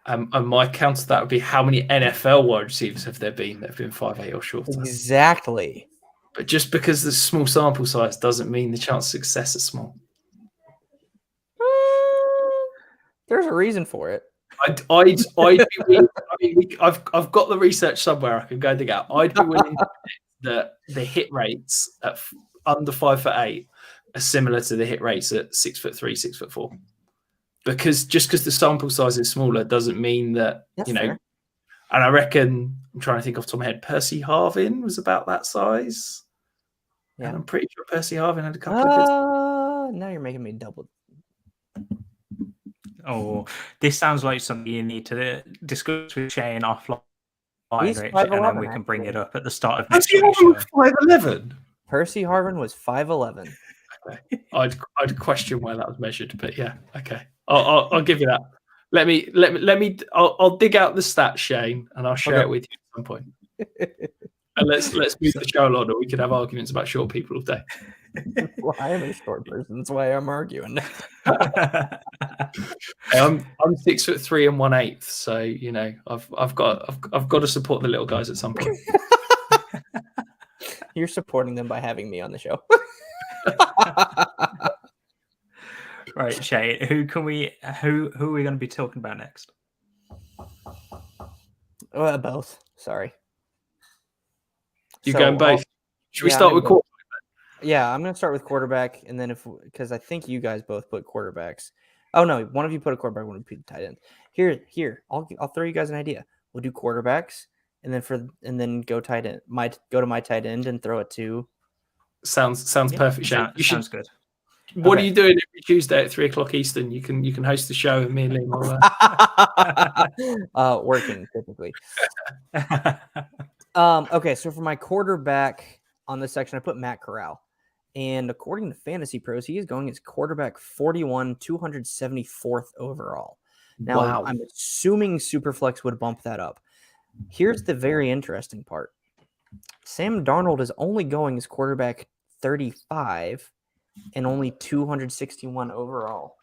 And my counter to that would be how many NFL wide receivers have there been that have been 5'8" or shorter? Exactly. But just because there's small sample size doesn't mean the chance of success is small. There's a reason for it. I'd be willing, I've got the research somewhere I can go dig out. I'd be willing to bet that the hit rates at under 5'8" are similar to the hit rates at 6'3", 6'4". Because just because the sample size is smaller doesn't mean that fair. And I reckon, I'm trying to think off the top of my head, Percy Harvin was about that size. Yeah, and I'm pretty sure Percy Harvin had a couple of good. Now you're making me double. Oh, this sounds like something you need to discuss with Shane offline, He's Rich, and then 5'11", we can bring it actually. up at the start of Has next he week's only show. 5'11"? Percy Harvin was 5'11". I'd question where that was measured, but yeah, okay. I'll give you that. Let me. I'll dig out the stats, Shane, and I'll share Okay. it with you at some point. And let's move the show along, or we could have arguments about short people all day. Well, I am a short person. That's why I'm arguing. I'm 6'3" and 1/8, so you know I've got to support the little guys at some point. You're supporting them by having me on the show. Right, Shane, who are we going to be talking about next? Both. Sorry. You going both? Should we start with quarterback? Yeah, I'm going to start with quarterback, and then because I think you guys both put quarterbacks. Oh no, one of you put a quarterback, one of you put a tight end. Here, I'll throw you guys an idea. We'll do quarterbacks, and then go tight end. Go to my tight end and throw it to. Sounds perfect, Shane. Sounds good. What are you doing every Tuesday at 3:00 Eastern? You can host the show with me and Liam. Working typically. Okay, so for my quarterback on this section, I put Matt Corral. And according to Fantasy Pros, he is going as quarterback 41, 274th overall. Now, wow. I'm assuming Superflex would bump that up. Here's the very interesting part. Sam Darnold is only going as quarterback 35 and only 261 overall.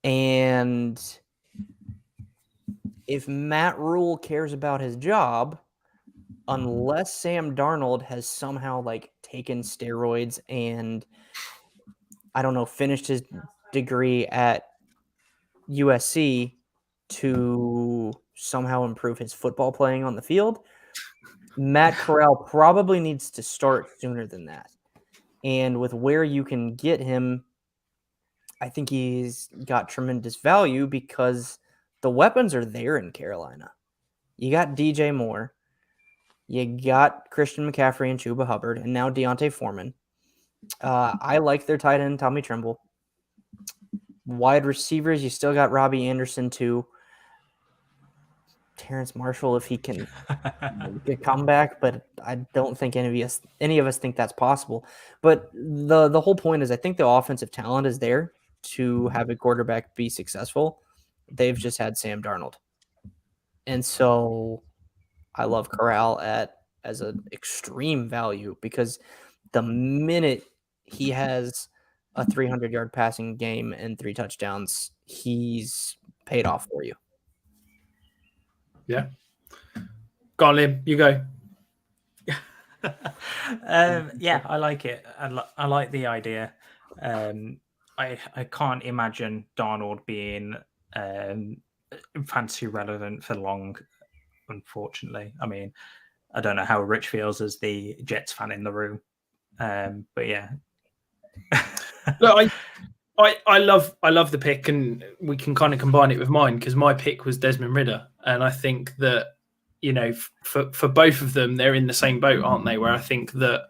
And if Matt Rule cares about his job, unless Sam Darnold has somehow taken steroids and I don't know, finished his degree at USC to somehow improve his football playing on the field, Matt Corral probably needs to start sooner than that. And with where you can get him, I think he's got tremendous value because the weapons are there in Carolina. You got DJ Moore. You got Christian McCaffrey and Chuba Hubbard, and now Deontay Foreman. I like their tight end, Tommy Tremble. Wide receivers, you still got Robbie Anderson, too. Terrence Marshall, if he can make a comeback, but I don't think any of us think that's possible. But the whole point is I think the offensive talent is there to have a quarterback be successful. They've just had Sam Darnold. And so I love Corral as an extreme value because the minute he has a 300-yard passing game and 3 touchdowns, he's paid off for you. Yeah. Go on, Liam. You go. Yeah, I like it. I like the idea. I can't imagine Darnold being fantasy relevant for long, unfortunately. I mean, I don't know how Rich feels as the Jets fan in the room, but yeah. Look, I love the pick, and we can kind of combine it with mine because my pick was Desmond Ridder, and I think that for both of them, they're in the same boat, aren't they? Where I think that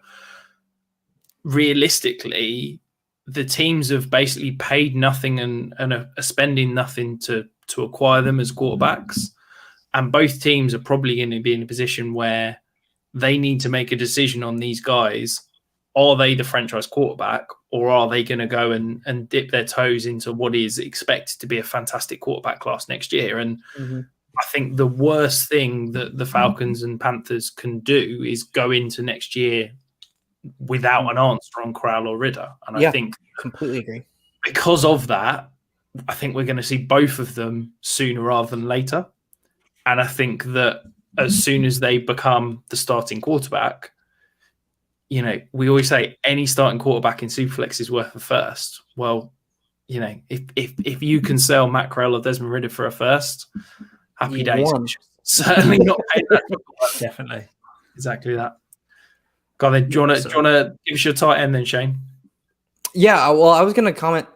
realistically, the teams have basically paid nothing and are spending nothing to acquire them as quarterbacks, and both teams are probably going to be in a position where they need to make a decision on these guys. Are they the franchise quarterback, or are they going to go and dip their toes into what is expected to be a fantastic quarterback class next year? And I think the worst thing that the Falcons and Panthers can do is go into next year without an answer on Corral or Ridder. And I think completely agree. Because of that, I think we're going to see both of them sooner rather than later. And I think that as soon as they become the starting quarterback, we always say any starting quarterback in Superflex is worth a first. Well, if you can sell Matt Corral or Desmond Ridder for a first, happy days. Certainly not paid that. Definitely. Exactly that. Go on then. Do you want to give us your tight end then, Shane? Yeah, well, I was going to comment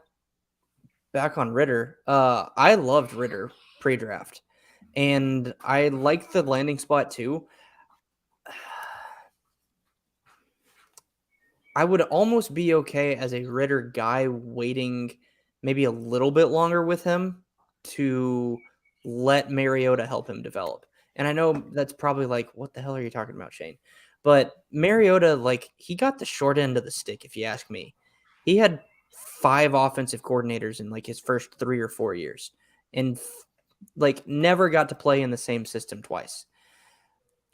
back on Ridder. I loved Ridder pre-draft, and I like the landing spot too. I would almost be okay as a Ridder guy waiting maybe a little bit longer with him to let Mariota help him develop. And I know that's probably like, what the hell are you talking about, Shane? But Mariota, like, he got the short end of the stick, if you ask me. He had 5 offensive coordinators in like his first 3 or 4 years, and like never got to play in the same system twice.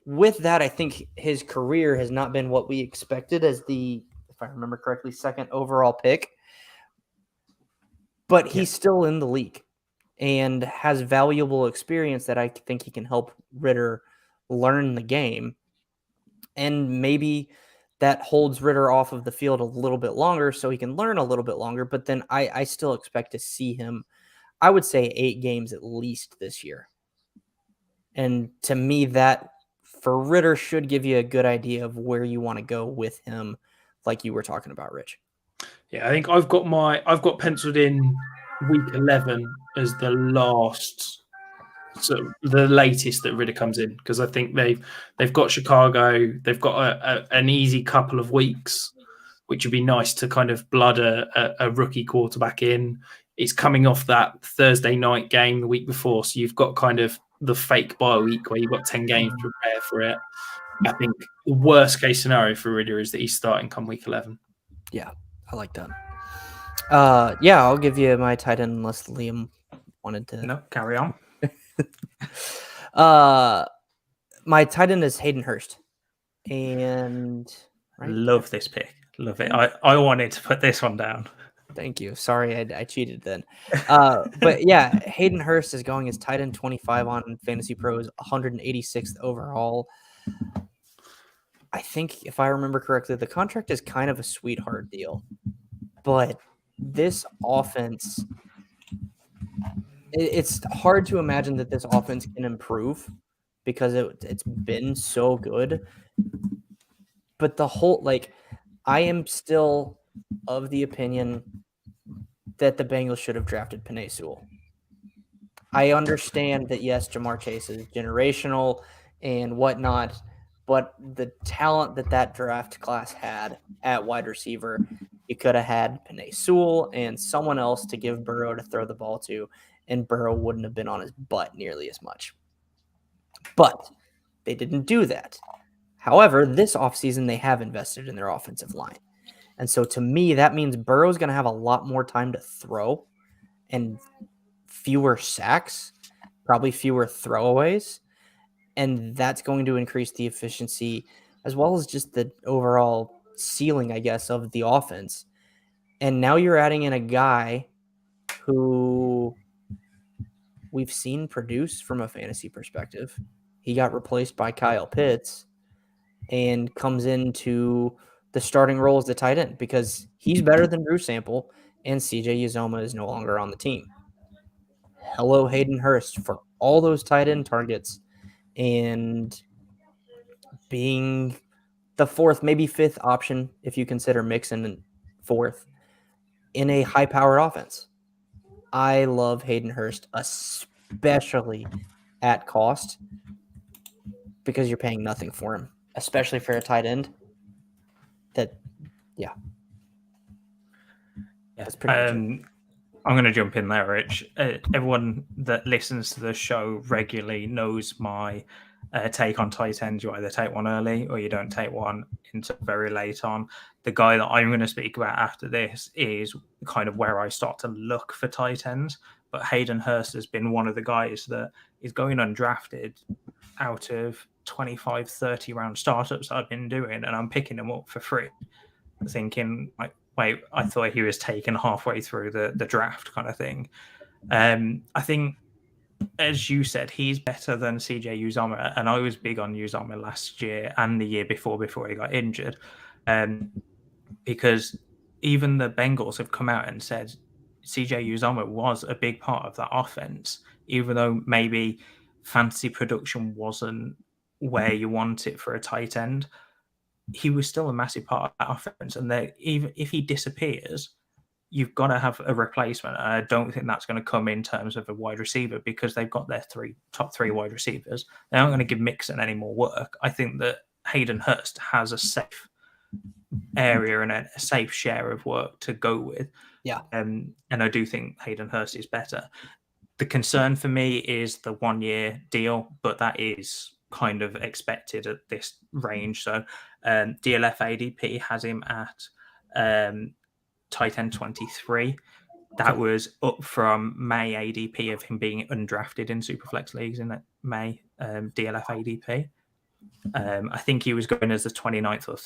With that, I think his career has not been what we expected as the, if I remember correctly, 2nd overall pick. But he's still in the league and has valuable experience that I think he can help Ritter learn the game. And maybe that holds Ritter off of the field a little bit longer so he can learn a little bit longer. But then I still expect to see him, I would say 8 games at least this year. And to me, that for Ritter should give you a good idea of where you want to go with him, like you were talking about, Rich. Yeah, I think I've got penciled in week 11 as the last, so the latest that Ritter comes in, because I think they've got Chicago, they've got an easy couple of weeks, which would be nice to kind of blood a rookie quarterback in. It's coming off that Thursday night game the week before, so you've got kind of the fake bye week where you've got 10 games to prepare for it. I think the worst case scenario for Ritter is that he's starting come week 11. Yeah, I like that. I'll give you my tight end unless Liam wanted to. No, carry on. My tight end is Hayden Hurst. And love this pick. Love it. I wanted to put this one down. Thank you. Sorry, I cheated then. But yeah, Hayden Hurst is going as tight end 25 on Fantasy Pros, 186th overall. I think if I remember correctly, the contract is kind of a sweetheart deal. But this offense, it's hard to imagine that this offense can improve because it's been so good. But the whole, like, I am still of the opinion that the Bengals should have drafted Penei Sewell. I understand that, yes, Jamar Chase is generational and whatnot, but the talent that draft class had at wide receiver, you could have had Penei Sewell and someone else to give Burrow to throw the ball to, and Burrow wouldn't have been on his butt nearly as much. But they didn't do that. However, this offseason, they have invested in their offensive line. And so to me, that means Burrow's going to have a lot more time to throw and fewer sacks, probably fewer throwaways. And that's going to increase the efficiency as well as just the overall ceiling, I guess, of the offense. And now you're adding in a guy who we've seen produce from a fantasy perspective. He got replaced by Kyle Pitts and comes into the starting role as the tight end because he's better than Drew Sample and CJ Uzomah is no longer on the team. Hello, Hayden Hurst, for all those tight end targets and being the 4th, maybe 5th option, if you consider Mixon 4th, in a high-powered offense. I love Hayden Hurst, especially at cost, because you're paying nothing for him, especially for a tight end. That's pretty much it. I'm going to jump in there, Rich. Everyone that listens to the show regularly knows my take on tight ends. You either take one early or you don't take one until very late on. The guy that I'm going to speak about after this is kind of where I start to look for tight ends. But Hayden Hurst has been one of the guys that is going undrafted out of 25, 30 round startups I've been doing, and I'm picking them up for free, thinking, like, wait, I thought he was taken halfway through the draft kind of thing. I think, as you said, he's better than CJ Uzomah, and I was big on Uzomah last year and the year before he got injured, because even the Bengals have come out and said CJ Uzomah was a big part of that offense, even though maybe fantasy production wasn't where you want it for a tight end. He was still a massive part of that offense, and even if he disappears, you've got to have a replacement. And I don't think that's going to come in terms of a wide receiver because they've got their top three wide receivers. They aren't going to give Mixon any more work. I think that Hayden Hurst has a safe area and a safe share of work to go with. Yeah. And I do think Hayden Hurst is better. The concern for me is the 1 year deal, but that is kind of expected at this range. So DLF ADP has him at tight end 23. That was up from May ADP of him being undrafted in Superflex leagues in May DLF ADP. I think he was going as the 29th or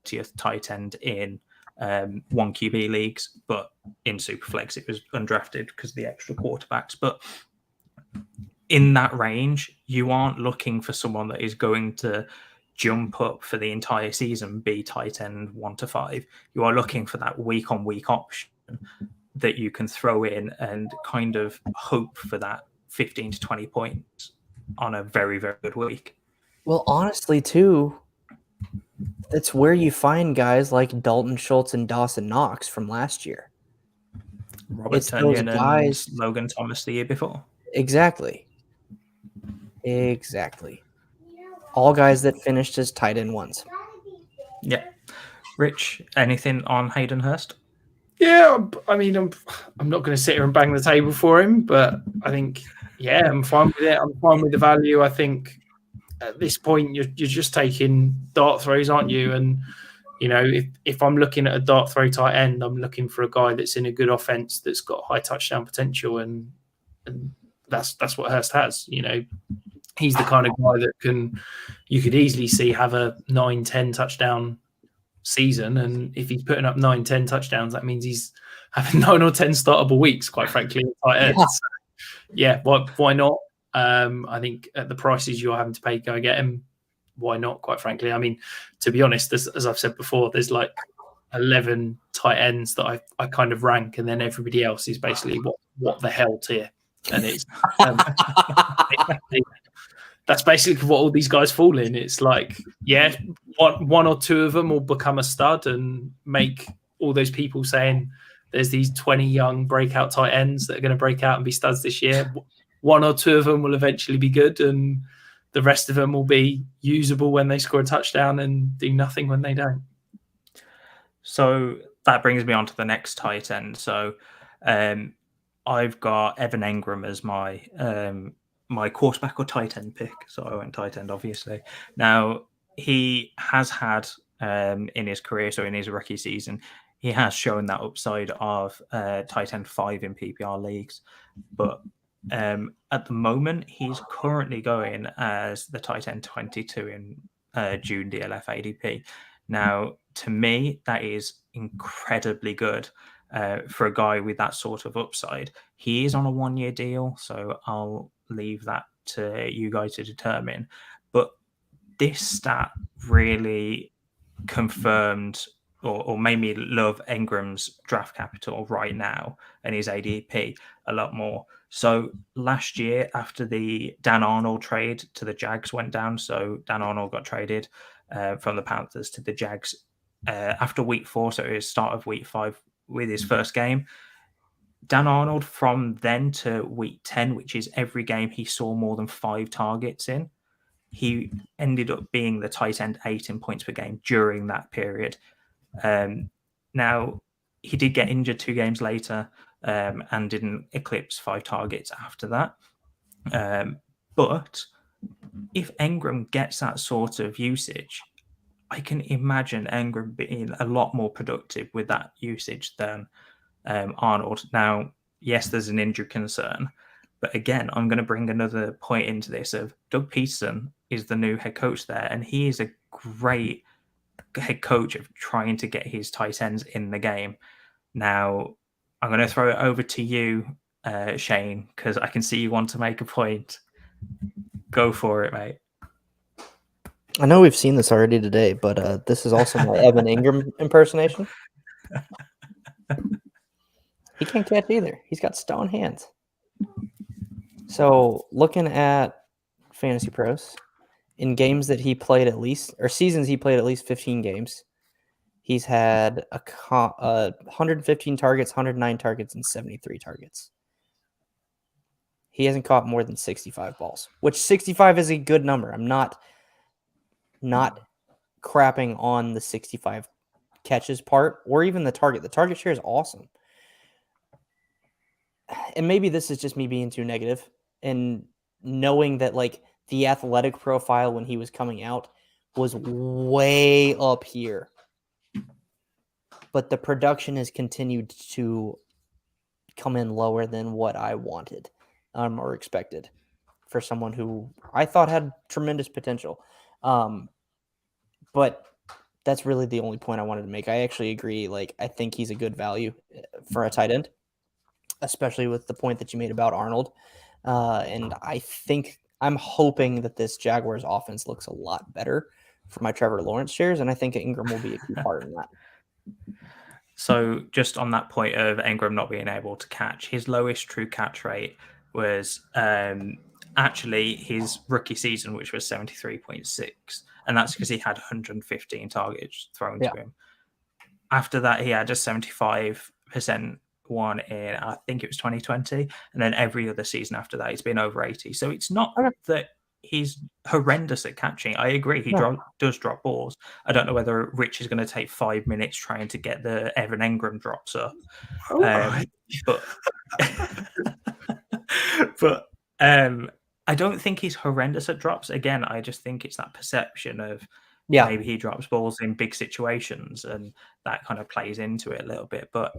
30th tight end in 1QB leagues, but in Superflex it was undrafted because of the extra quarterbacks. But in that range, you aren't looking for someone that is going to jump up for the entire season, be tight end 1 to 5. You are looking for that week on week option that you can throw in and kind of hope for that 15 to 20 points on a very, very good week. Well, honestly, too, that's where you find guys like Dalton Schultz and Dawson Knox from last year. Robert Tonyan and Logan Thomas the year before. Exactly. All guys that finished as tight end ones. Yeah. Rich, anything on Hayden Hurst? Yeah, I mean, I'm not going to sit here and bang the table for him, but I think, I'm fine with it. I'm fine with the value. I think at this point, you're just taking dart throws, aren't you? And, if I'm looking at a dart throw tight end, I'm looking for a guy that's in a good offense that's got high touchdown potential, and that's what Hurst has. He's the kind of guy that you could easily see have a 9-10 touchdown season, and if he's putting up 9-10 touchdowns, that means he's having 9 or 10 startable weeks, quite frankly, tight ends. Yeah, why not? I think at the prices you're having to pay, go get him. Why not, quite frankly? I mean, to be honest, as I've said before, there's like 11 tight ends that I kind of rank, and then everybody else is basically what the hell tier, and it's that's basically what all these guys fall in. It's like, one or two of them will become a stud and make all those people saying there's these 20 young breakout tight ends that are going to break out and be studs this year. One or two of them will eventually be good, and the rest of them will be usable when they score a touchdown and do nothing when they don't. So that brings me on to the next tight end. So I've got Evan Engram as my my quarterback or tight end pick. So I went tight end, obviously. Now, he has had in his career, so in his rookie season, he has shown that upside of tight end 5 in PPR leagues. But at the moment, he's currently going as the tight end 22 in June DLF ADP. Now, to me, that is incredibly good for a guy with that sort of upside. He is on a 1-year deal, so I'll leave that to you guys to determine. But this stat really confirmed or made me love Engram's draft capital right now and his ADP a lot more. So last year, after the Dan Arnold trade to the Jags went down, so Dan Arnold got traded from the Panthers to the Jags after week 4, so it was start of week 5 with his first game. Dan Arnold from then to week 10, which is every game he saw more than 5 targets in, he ended up being the tight end 8 in points per game during that period. Now, he did get injured 2 games later and didn't eclipse 5 targets after that. But if Engram gets that sort of usage, I can imagine Engram being a lot more productive with that usage than Arnold. Now, yes, there's an injury concern, but again, I'm going to bring another point into this of Doug Peterson is the new head coach there, and he is a great head coach of trying to get his tight ends in the game. Now, I'm going to throw it over to you, Shane, because I can see you want to make a point. Go for it, mate. I know we've seen this already today, but this is also my Evan Engram impersonation. He can't catch either. He's got stone hands. So looking at Fantasy Pros, in games that he played at least, or seasons he played at least 15 games, he's had 115 targets, 109 targets, and 73 targets. He hasn't caught more than 65 balls, which 65 is a good number. I'm not crapping on the 65 catches part or even the target. The target share is awesome. and maybe this is just me being too negative, and knowing that like the athletic profile when he was coming out was way up here, but the production has continued to come in lower than what I wanted or expected for someone who I thought had tremendous potential. But that's really the only point I wanted to make. I actually agree. Like, I think he's a good value for a tight end, especially with the point that you made about Arnold. And I think I'm hoping that this Jaguars offense looks a lot better for my Trevor Lawrence shares, and I think Ingram will be a key part in that. So just on that point of Ingram not being able to catch, his lowest true catch rate was actually his rookie season, which was 73.6. And that's because he had 115 targets thrown to him. After that, he had a 75% one in, I think it was 2020. And then every other season after that, he's been over 80. So it's not that he's horrendous at catching. I agree. He does drop balls. I don't know whether Rich is going to take 5 minutes trying to get the Evan Engram drops up. But I don't think he's horrendous at drops. Again, I just think it's that perception of maybe he drops balls in big situations, and that kind of plays into it a little bit. But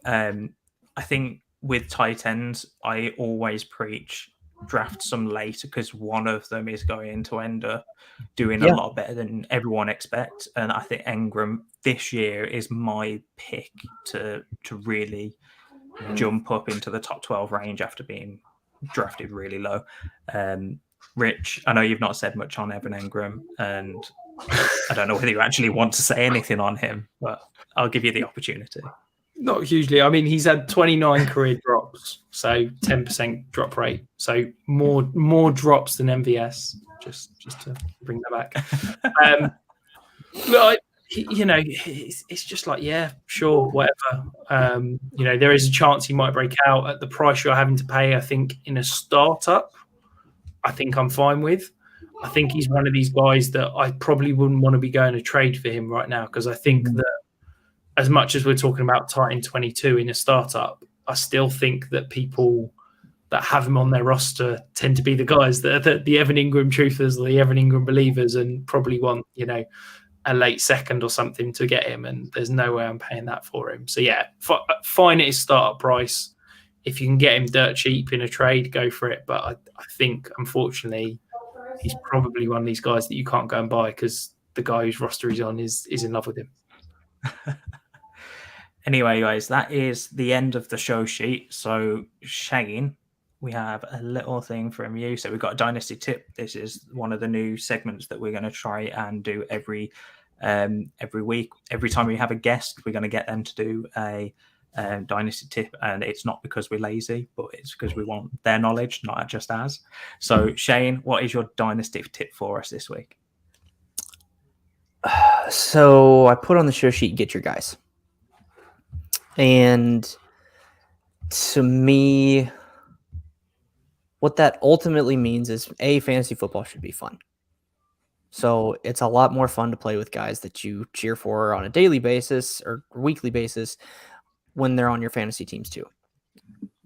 I think with tight ends, I always preach draft some later because one of them is going to end up doing a lot better than everyone expects. And I think Engram this year is my pick to really jump up into the top 12 range after being drafted really low. Rich, I know you've not said much on Evan Engram, and I don't know whether you actually want to say anything on him, but I'll give you the opportunity. Not hugely. I mean, he's had 29 career drops, so 10% drop rate. So more drops than MVS. Just to bring that back. Look, it's just like, yeah, sure, whatever. There is a chance he might break out at the price you're having to pay. I think in a startup, I think I'm fine with. I think he's one of these guys that I probably wouldn't want to be going to trade for him right now, because I think that as much as we're talking about Titan 22 in a startup, I still think that people that have him on their roster tend to be the guys that are the Evan Engram truthers, or the Evan Engram believers, and probably want, a late second or something to get him. And there's no way I'm paying that for him. So yeah, fine at his startup price. If you can get him dirt cheap in a trade, go for it. But I think, unfortunately, he's probably one of these guys that you can't go and buy because the guy whose roster he's on is in love with him. Anyway, guys, that is the end of the show sheet. So, Shane, we have a little thing from you. So we've got a Dynasty tip. This is one of the new segments that we're going to try and do every week. Every time we have a guest, we're going to get them to do a Dynasty tip. And it's not because we're lazy, but it's because we want their knowledge, not just ours. So, Shane, what is your Dynasty tip for us this week? So I put on the show sheet, get your guys. And to me, what that ultimately means is, fantasy football should be fun. So it's a lot more fun to play with guys that you cheer for on a daily basis or weekly basis when they're on your fantasy teams too.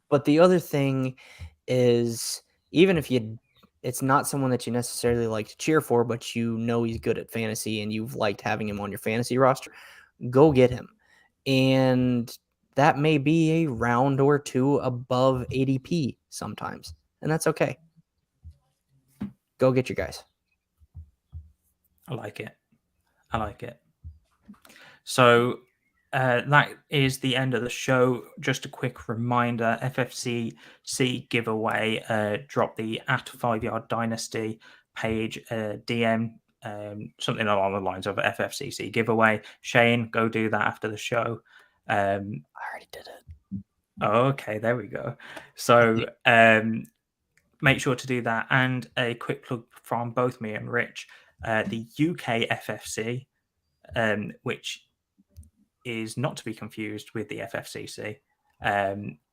But the other thing is, even if it's not someone that you necessarily like to cheer for, but he's good at fantasy and you've liked having him on your fantasy roster, go get him. And that may be a round or two above ADP sometimes, and that's okay. Go get your guys. I like it. So that is the end of the show. Just a quick reminder, FFCC giveaway, drop the @5yard Dynasty page DM, something along the lines of FFCC giveaway. Shane, go do that after the show. I already did it. Oh, okay, there we go. So make sure to do that. And a quick plug from both me and Rich, the UK FFC, which is not to be confused with the FFCC,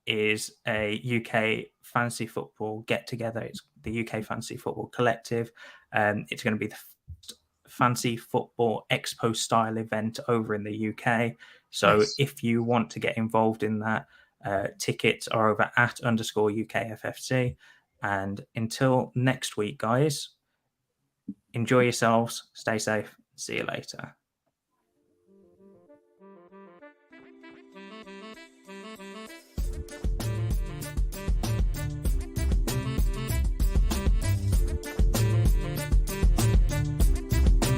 is a UK fantasy football get-together. It's the UK Fantasy Football Collective. It's going to be the Fantasy Football Expo style event over in the UK. So if you want to get involved in that, Tickets are over at _UKFFC. And until next week, guys, enjoy yourselves, stay safe, see you later.